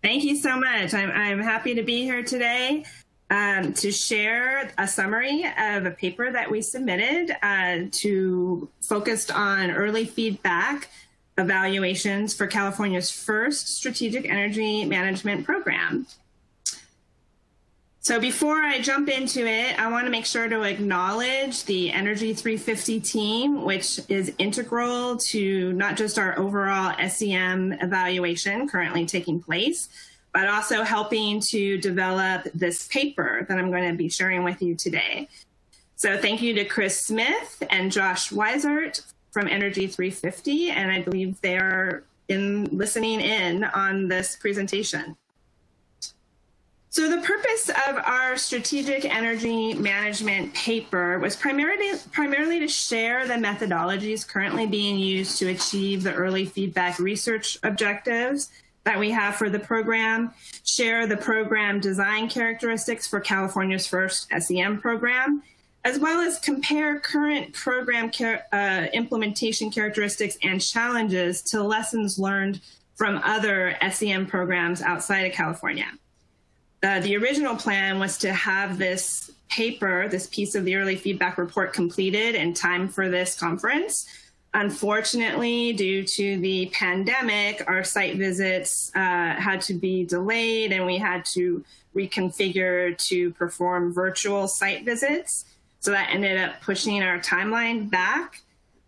Thank you so much. I'm happy to be here today to share a summary of a paper that we submitted focused on early feedback evaluations for California's first strategic energy management program. So before I jump into it, I want to make sure to acknowledge the Energy 350 team, which is integral to not just our overall SEM evaluation currently taking place, but also helping to develop this paper that I'm going to be sharing with you today. So thank you to Chris Smith and Josh Weisert from Energy 350, and I believe they are listening in on this presentation. So the purpose of our strategic energy management paper was primarily to share the methodologies currently being used to achieve the early feedback research objectives that we have for the program, share the program design characteristics for California's first SEM program, as well as compare current program implementation characteristics and challenges to lessons learned from other SEM programs outside of California. The original plan was to have this paper, this piece of the early feedback report, completed in time for this conference. Unfortunately, due to the pandemic, our site visits had to be delayed, and we had to reconfigure to perform virtual site visits. So that ended up pushing our timeline back.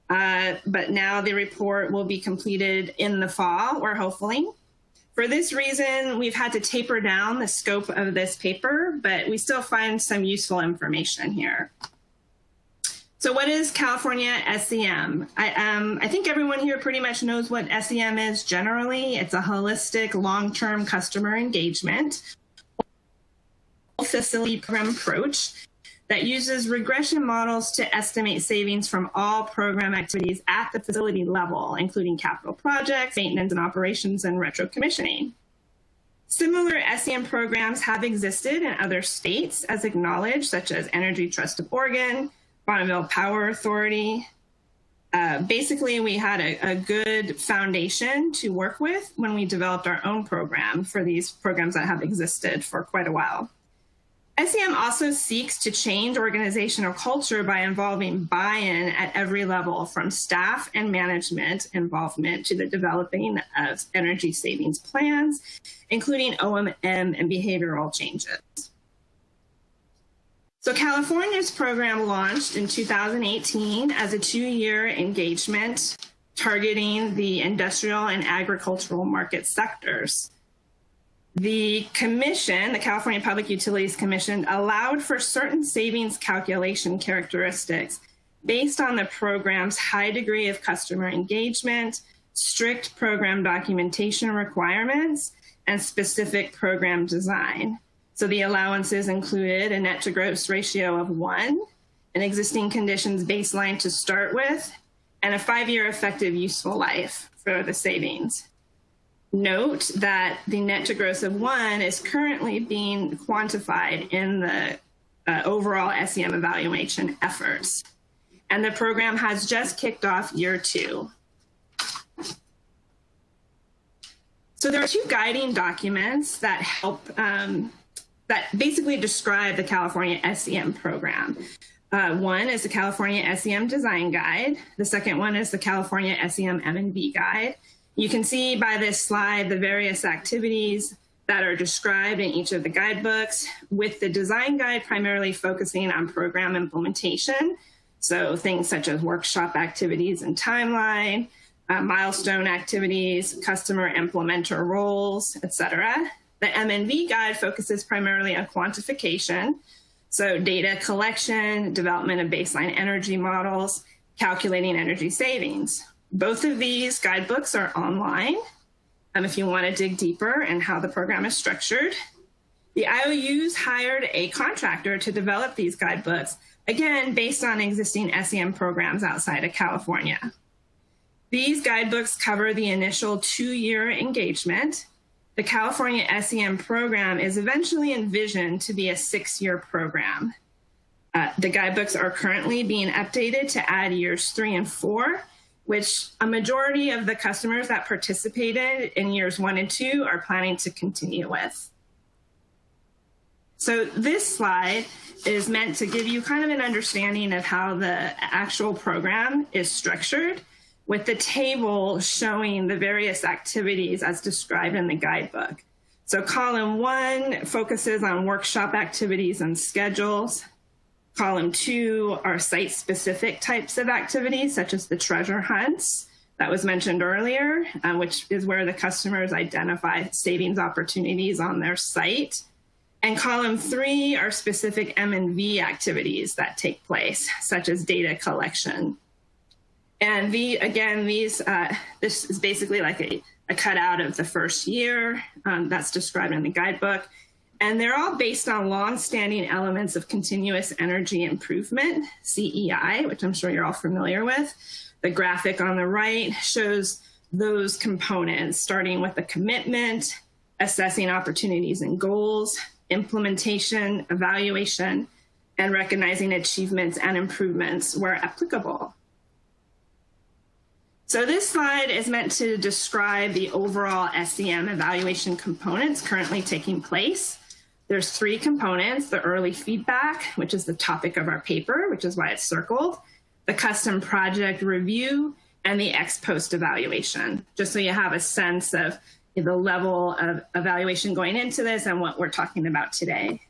But now the report will be completed in the fall, or hopefully. For this reason, we've had to taper down the scope of this paper, but we still find some useful information here. So what is California SEM? I think everyone here pretty much knows what SEM is generally. It's a holistic long-term customer engagement facility program approach that uses regression models to estimate savings from all program activities at the facility level, including capital projects, maintenance and operations, and retro commissioning. Similar SEM programs have existed in other states as acknowledged, such as Energy Trust of Oregon, Bonneville Power Authority. Basically, we had a good foundation to work with when we developed our own program for these programs that have existed for quite a while. SEM also seeks to change organizational culture by involving buy-in at every level, from staff and management involvement to the developing of energy savings plans, including O&M and behavioral changes. So California's program launched in 2018 as a 2-year engagement targeting the industrial and agricultural market sectors. The commission, the California Public Utilities Commission, allowed for certain savings calculation characteristics based on the program's high degree of customer engagement, strict program documentation requirements, and specific program design. So the allowances included a net to gross ratio of 1, an existing conditions baseline to start with, and a 5-year effective useful life for the savings. Note that the net to gross of 1 is currently being quantified in the overall SEM evaluation efforts. And the program has just kicked off year 2. So there are 2 guiding documents that help, that basically describe the California SEM program. One is the California SEM Design Guide. The second one is the California SEM M&V Guide. You can see by this slide the various activities that are described in each of the guidebooks, with the design guide primarily focusing on program implementation. So things such as workshop activities and timeline, milestone activities, customer implementer roles, etc. The M&V guide focuses primarily on quantification. So data collection, development of baseline energy models, calculating energy savings. Both of these guidebooks are online if you want to dig deeper in how the program is structured. The IOUs hired a contractor to develop these guidebooks, again, based on existing SEM programs outside of California. These guidebooks cover the initial 2-year engagement. The California SEM program is eventually envisioned to be a 6-year program. The guidebooks are currently being updated to add years 3 and 4, which a majority of the customers that participated in years 1 and 2 are planning to continue with. So this slide is meant to give you kind of an understanding of how the actual program is structured, with the table showing the various activities as described in the guidebook. So column 1 focuses on workshop activities and schedules. Column 2 are site-specific types of activities, such as the treasure hunts that was mentioned earlier, which is where the customers identify savings opportunities on their site. And column 3 are specific M&V activities that take place, such as data collection. And this is basically like a cutout of the first year that's described in the guidebook. And they're all based on long-standing elements of continuous energy improvement, CEI, which I'm sure you're all familiar with. The graphic on the right shows those components, starting with the commitment, assessing opportunities and goals, implementation, evaluation, and recognizing achievements and improvements where applicable. So this slide is meant to describe the overall SEM evaluation components currently taking place. There's 3 components: the early feedback, which is the topic of our paper, which is why it's circled, the custom project review, and the ex-post evaluation, just so you have a sense of the level of evaluation going into this and what we're talking about today.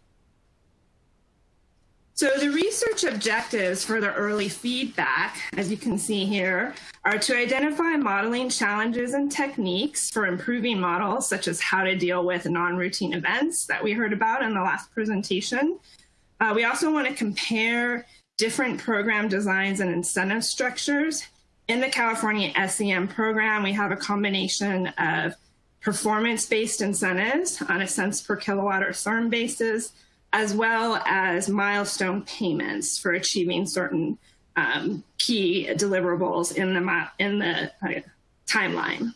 So the research objectives for the early feedback, as you can see here, are to identify modeling challenges and techniques for improving models, such as how to deal with non-routine events that we heard about in the last presentation. We also want to compare different program designs and incentive structures. In the California SEM program, we have a combination of performance-based incentives on a cents per kilowatt or CERM basis, as well as milestone payments for achieving certain key deliverables in the timeline.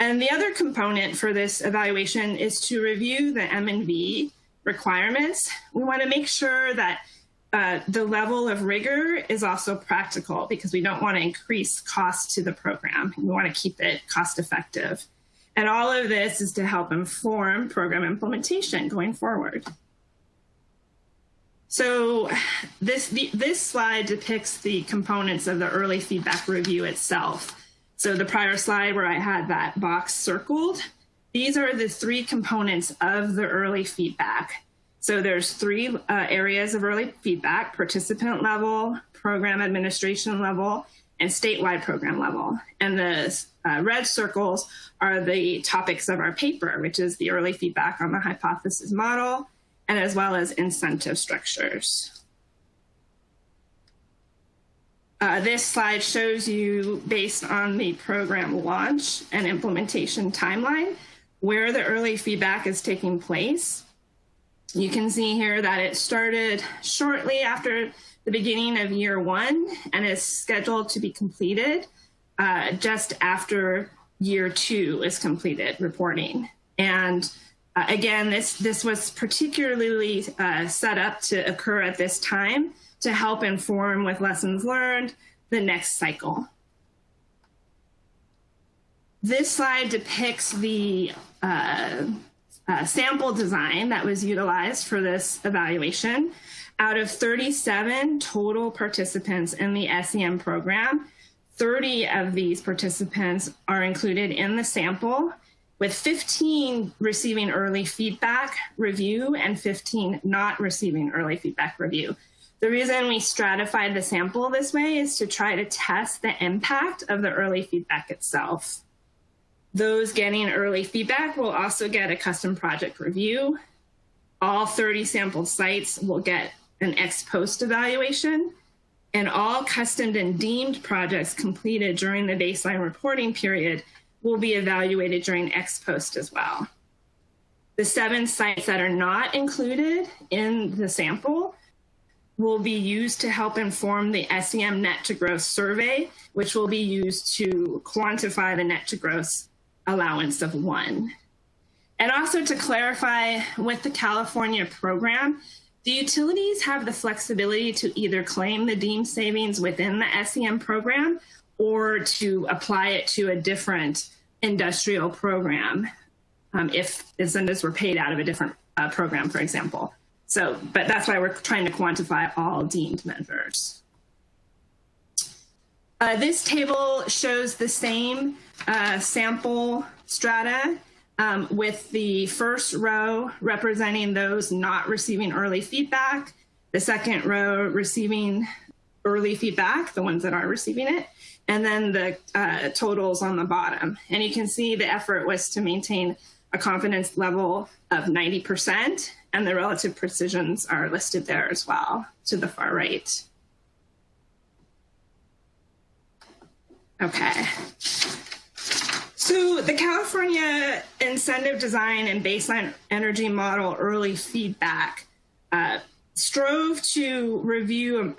And the other component for this evaluation is to review the M&V requirements. We want to make sure that the level of rigor is also practical, because we don't want to increase cost to the program. We want to keep it cost effective. And all of this is to help inform program implementation going forward. So this slide depicts the components of the early feedback review itself. So the prior slide where I had that box circled, these are the three components of the early feedback. So there's three areas of early feedback: participant level, program administration level, and statewide program level. And the red circles are the topics of our paper, which is the early feedback on the hypothesis model, and as well as incentive structures. This slide shows you, based on the program launch and implementation timeline, where the early feedback is taking place. You can see here that it started shortly after the beginning of year one and is scheduled to be completed just after year two is completed reporting. And again, this was particularly set up to occur at this time to help inform, with lessons learned, the next cycle. This slide depicts the sample design that was utilized for this evaluation. Out of 37 total participants in the SEM program, 30 of these participants are included in the sample, with 15 receiving early feedback review and 15 not receiving early feedback review. The reason we stratified the sample this way is to try to test the impact of the early feedback itself. Those getting early feedback will also get a custom project review. All 30 sampled sites will get an ex post evaluation, and all custom and deemed projects completed during the baseline reporting period will be evaluated during ex post as well. The 7 sites that are not included in the sample will be used to help inform the SEM net to gross survey, which will be used to quantify the net to gross allowance of 1. And also to clarify, with the California program, the utilities have the flexibility to either claim the deemed savings within the SEM program or to apply it to a different industrial program if incentives were paid out of a different program, for example. So, but that's why we're trying to quantify all deemed measures. This table shows the same sample strata with the first row representing those not receiving early feedback, the second row receiving early feedback, the ones that are receiving it, and then the totals on the bottom. And you can see the effort was to maintain a confidence level of 90%, and the relative precisions are listed there as well to the far right. Okay. So the California incentive design and baseline energy model early feedback strove to review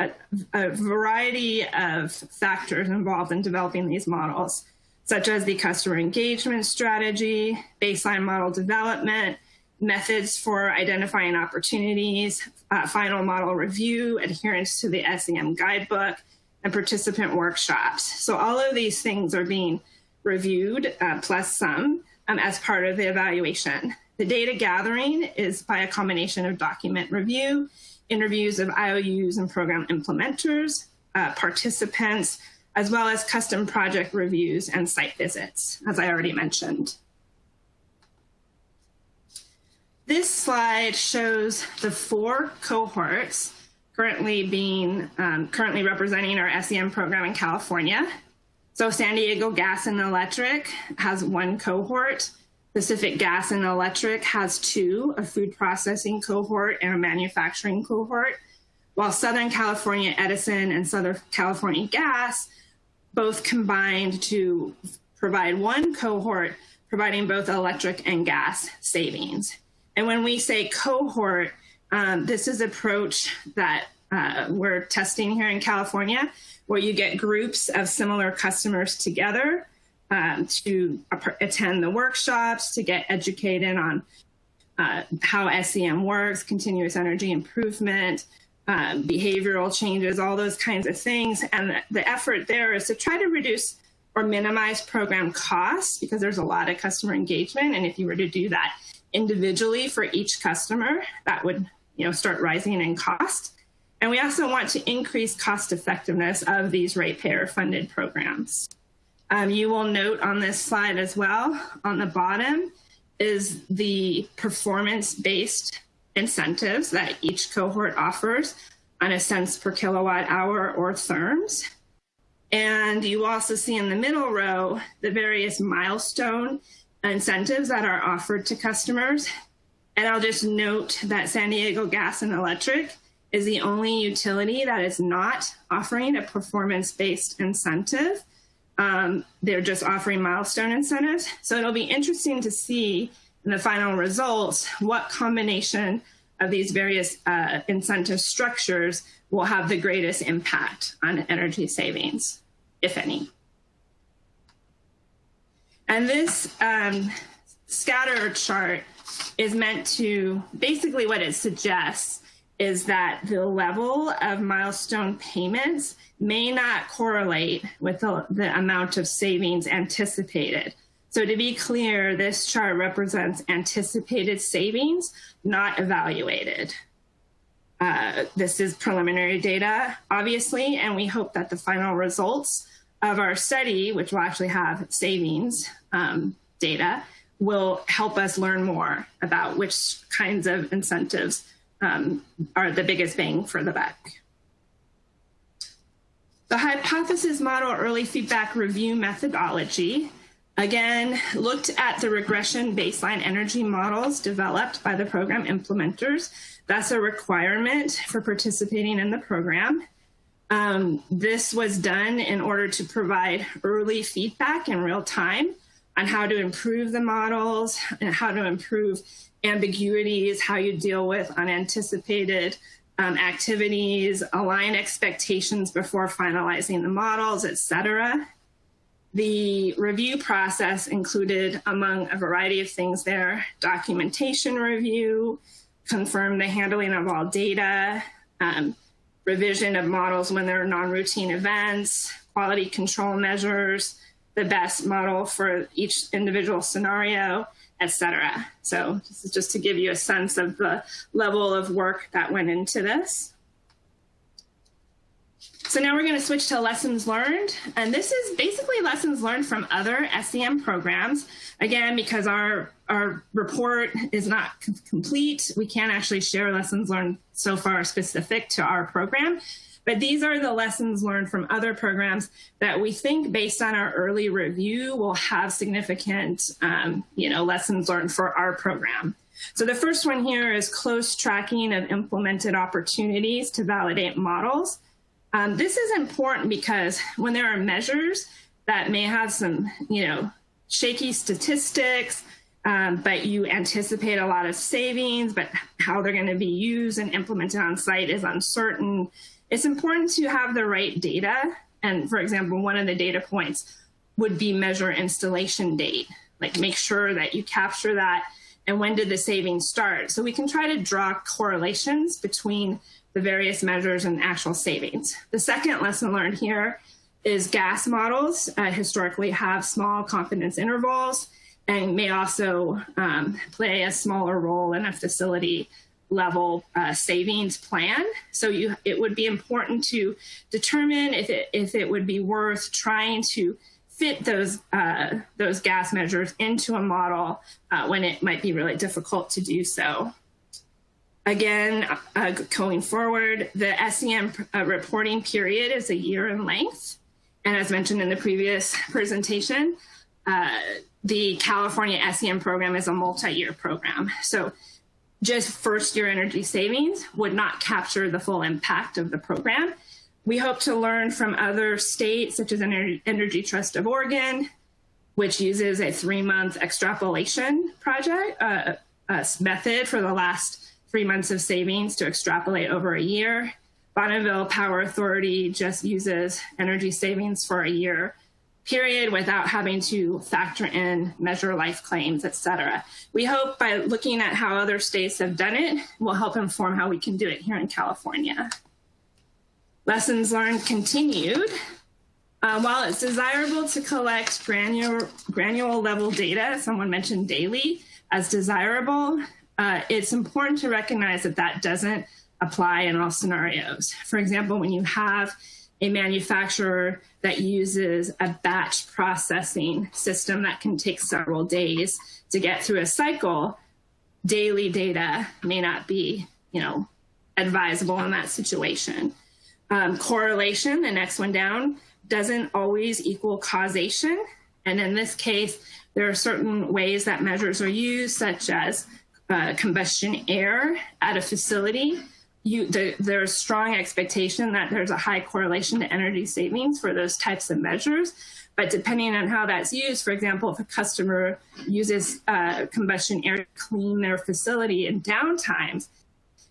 a variety of factors involved in developing these models, such as the customer engagement strategy, baseline model development, methods for identifying opportunities, final model review, adherence to the SEM guidebook, and participant workshops. So all of these things are being reviewed, plus some, as part of the evaluation. The data gathering is by a combination of document review, interviews of IOUs and program implementers, participants, as well as custom project reviews and site visits, as I already mentioned. This slide shows the 4 cohorts currently representing our SEM program in California. So San Diego Gas and Electric has 1 cohort. Pacific Gas and Electric has 2, a food processing cohort and a manufacturing cohort, while Southern California Edison and Southern California Gas both combined to provide one cohort providing both electric and gas savings. And when we say cohort, this is an approach that we're testing here in California, where you get groups of similar customers together to attend the workshops, to get educated on how SEM works, continuous energy improvement, behavioral changes, all those kinds of things. And the effort there is to try to reduce or minimize program costs, because there's a lot of customer engagement. And if you were to do that individually for each customer, that would start rising in cost. And we also want to increase cost effectiveness of these ratepayer funded programs. You will note on this slide as well, on the bottom is the performance-based incentives that each cohort offers on a cents per kilowatt hour or therms. And you also see in the middle row the various milestone incentives that are offered to customers. And I'll just note that San Diego Gas and Electric is the only utility that is not offering a performance-based incentive. They're just offering milestone incentives. So it'll be interesting to see in the final results what combination of these various incentive structures will have the greatest impact on energy savings, if any. And this scatter chart is meant to, basically what it suggests is that the level of milestone payments may not correlate with the amount of savings anticipated. So to be clear, this chart represents anticipated savings, not evaluated. This is preliminary data, obviously, and we hope that the final results of our study, which will actually have savings data, will help us learn more about which kinds of incentives are the biggest bang for the buck. The hypothesis model early feedback review methodology, again, looked at the regression baseline energy models developed by the program implementers. That's a requirement for participating in the program. This was done in order to provide early feedback in real time on how to improve the models and how to improve ambiguities, how you deal with unanticipated activities, align expectations before finalizing the models, et cetera. The review process included, among a variety of things there, documentation review, confirm the handling of all data, revision of models when there are non-routine events, quality control measures, the best model for each individual scenario, et cetera. So this is just to give you a sense of the level of work that went into this. So now we're going to switch to lessons learned. And this is basically lessons learned from other SEM programs. Again, because our report is not complete, we can't actually share lessons learned so far specific to our program. But these are the lessons learned from other programs that we think, based on our early review, will have significant lessons learned for our program. So the first one here is close tracking of implemented opportunities to validate models. This is important because when there are measures that may have some, shaky statistics, but you anticipate a lot of savings, but how they're going to be used and implemented on site is uncertain. It's important to have the right data. And for example, one of the data points would be measure installation date, like make sure that you capture that and when did the savings start. So we can try to draw correlations between the various measures and actual savings. The second lesson learned here is gas models historically have small confidence intervals and may also play a smaller role in a facility level savings plan. So it would be important to determine if it would be worth trying to fit those gas measures into a model when it might be really difficult to do so. Again, going forward, the SEM reporting period is a year in length. And as mentioned in the previous presentation, the California SEM program is a multi-year program. So just first year energy savings would not capture the full impact of the program. We hope to learn from other states, such as Energy Trust of Oregon, which uses a 3-month extrapolation project method for the last 3 months of savings to extrapolate over a year. Bonneville Power Authority just uses energy savings for a year period without having to factor in measure life claims, et cetera. We hope by looking at how other states have done it will help inform how we can do it here in California. Lessons learned continued. While it's desirable to collect granular level data, someone mentioned daily as desirable, it's important to recognize that that doesn't apply in all scenarios. For example, when you have a manufacturer that uses a batch processing system that can take several days to get through a cycle, daily data may not be, advisable in that situation. Correlation, the next one down, doesn't always equal causation. And in this case, there are certain ways that measures are used, such as combustion air at a facility. There's strong expectation that there's a high correlation to energy savings for those types of measures. But depending on how that's used, for example, if a customer uses combustion air to clean their facility in downtimes,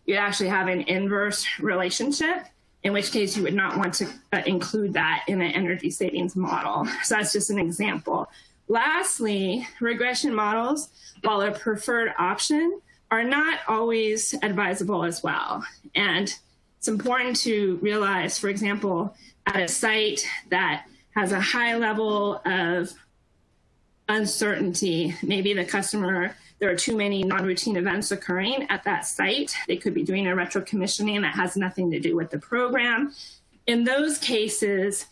you actually have an inverse relationship, in which case you would not want to include that in an energy savings model. So that's just an example. Lastly, regression models, while a preferred option, are not always advisable as well. And it's important to realize, for example, at a site that has a high level of uncertainty, maybe the customer, there are too many non-routine events occurring at that site. They could be doing a retro-commissioning that has nothing to do with the program. In those cases,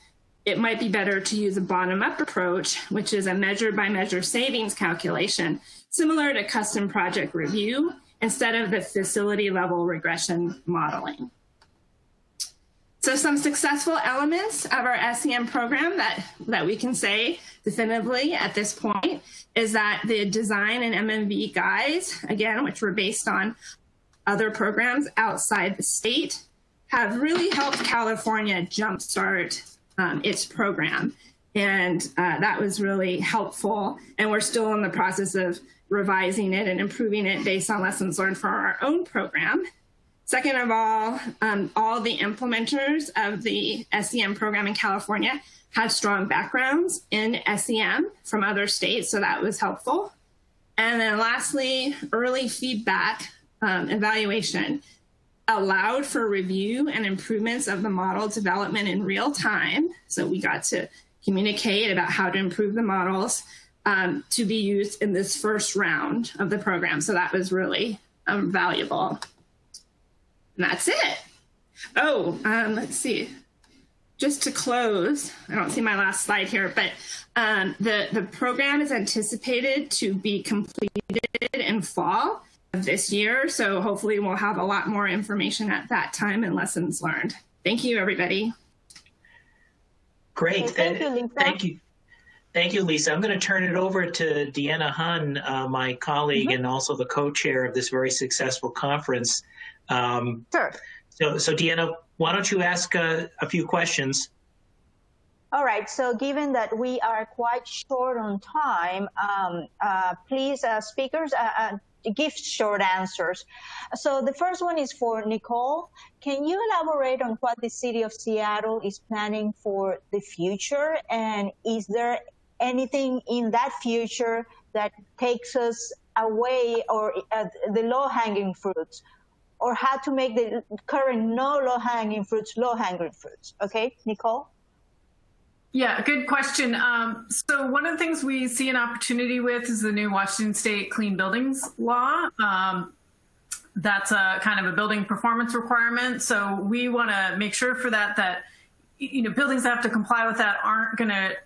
it might be better to use a bottom-up approach, which is a measure-by-measure savings calculation, similar to custom project review, instead of the facility-level regression modeling. So some successful elements of our SEM program that we can say definitively at this point is that the design and MMV guides, again, which were based on other programs outside the state, have really helped California jumpstart its program. And that was really helpful. And we're still in the process of revising it and improving it based on lessons learned from our own program. Second of all the implementers of the SEM program in California had strong backgrounds in SEM from other states, so that was helpful. And then lastly, early feedback evaluation allowed for review and improvements of the model development in real time. So we got to communicate about how to improve the models to be used in this first round of the program. So that was really valuable. And that's it. Oh, let's see. Just to close, I don't see my last slide here, but the program is anticipated to be completed in fall of this year. So hopefully we'll have a lot more information at that time and lessons learned. Thank you, everybody. Great. Thank you, Lisa. Thank you. Thank you, Lisa. I'm going to turn it over to Deanna Hun, my colleague and also the co-chair of this very successful conference. Sure. So Deanna, why don't you ask a few questions? All right. So given that we are quite short on time, please, speakers, give short answers. So the first one is for Nicole. Can you elaborate on what the city of Seattle is planning for the future? And is there anything in that future that takes us away or the low-hanging fruits, or how to make the current no low-hanging fruits low-hanging fruits? Okay, Nicole? Yeah, good question. So one of the things we see an opportunity with is the new Washington State Clean Buildings Law. That's a kind of a building performance requirement. So we want to make sure for that buildings that have to comply with that aren't going to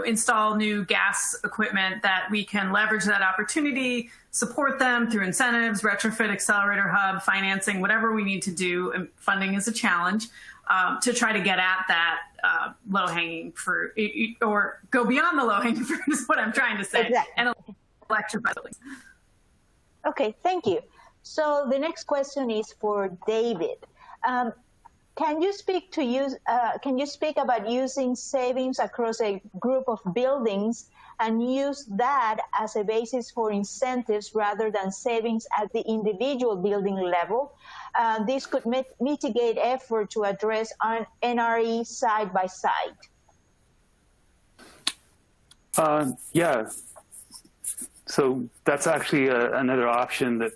install new gas equipment, that we can leverage that opportunity, support them through incentives, retrofit, accelerator hub, financing, whatever we need to do. And funding is a challenge to try to get at that low-hanging fruit, or go beyond the low-hanging fruit is what I'm trying to say. Exactly. And electrify buildings. Okay, thank you. So the next question is for David. Can you speak about using savings across a group of buildings and use that as a basis for incentives rather than savings at the individual building level? This could mitigate effort to address NRE side by side. Yeah. So that's actually another option that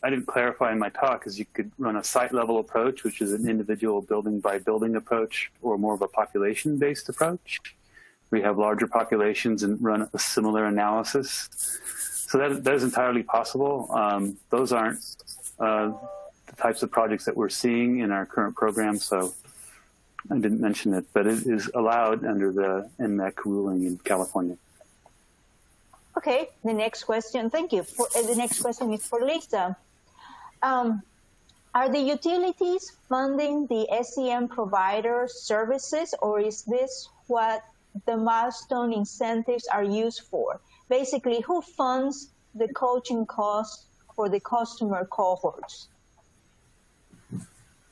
I didn't clarify in my talk, is you could run a site level approach, which is an individual building by building approach, or more of a population based approach. We have larger populations and run a similar analysis. So that is entirely possible. Those aren't the types of projects that we're seeing in our current program, so I didn't mention it, but it is allowed under the NMEC ruling in California. Okay, the next question, thank you. The next question is for Lisa. Are the utilities funding the SEM provider services, or is this what the milestone incentives are used for? Basically, who funds the coaching costs for the customer cohorts?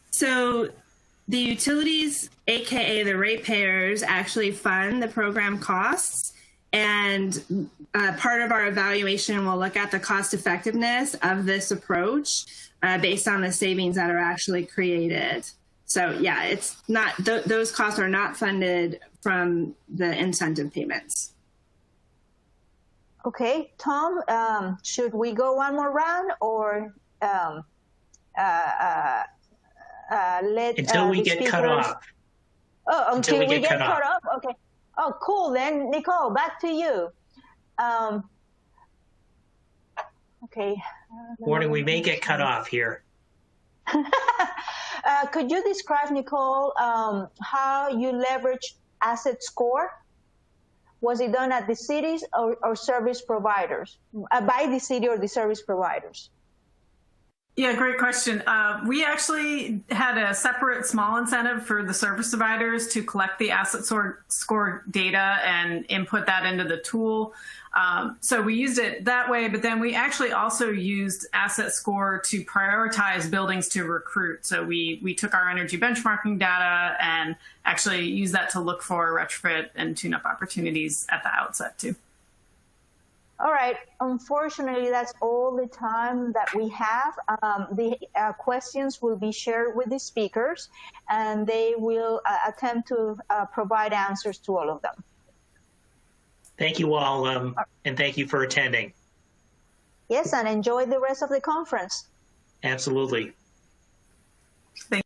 So the utilities, AKA the ratepayers, actually fund the program costs. And part of our evaluation will look at the cost effectiveness of this approach based on the savings that are actually created. So yeah, it's not, those costs are not funded from the incentive payments. Okay, Tom, should we go one more round, or let until we get cut off? Oh, until we get cut off? Okay. Oh, cool. Then, Nicole, back to you. Okay. Warning, we may get cut off here. Could you describe, Nicole, how you leverage asset score? Was it done at the cities or service providers, by the city or the service providers? Yeah, great question. We actually had a separate small incentive for the service providers to collect the asset score data and input that into the tool. So we used it that way, but then we actually also used asset score to prioritize buildings to recruit. So we took our energy benchmarking data and actually used that to look for retrofit and tune-up opportunities at the outset too. All right. Unfortunately, that's all the time that we have. The questions will be shared with the speakers, and they will attempt to provide answers to all of them. Thank you all, and thank you for attending. Yes, and enjoy the rest of the conference. Absolutely. Thank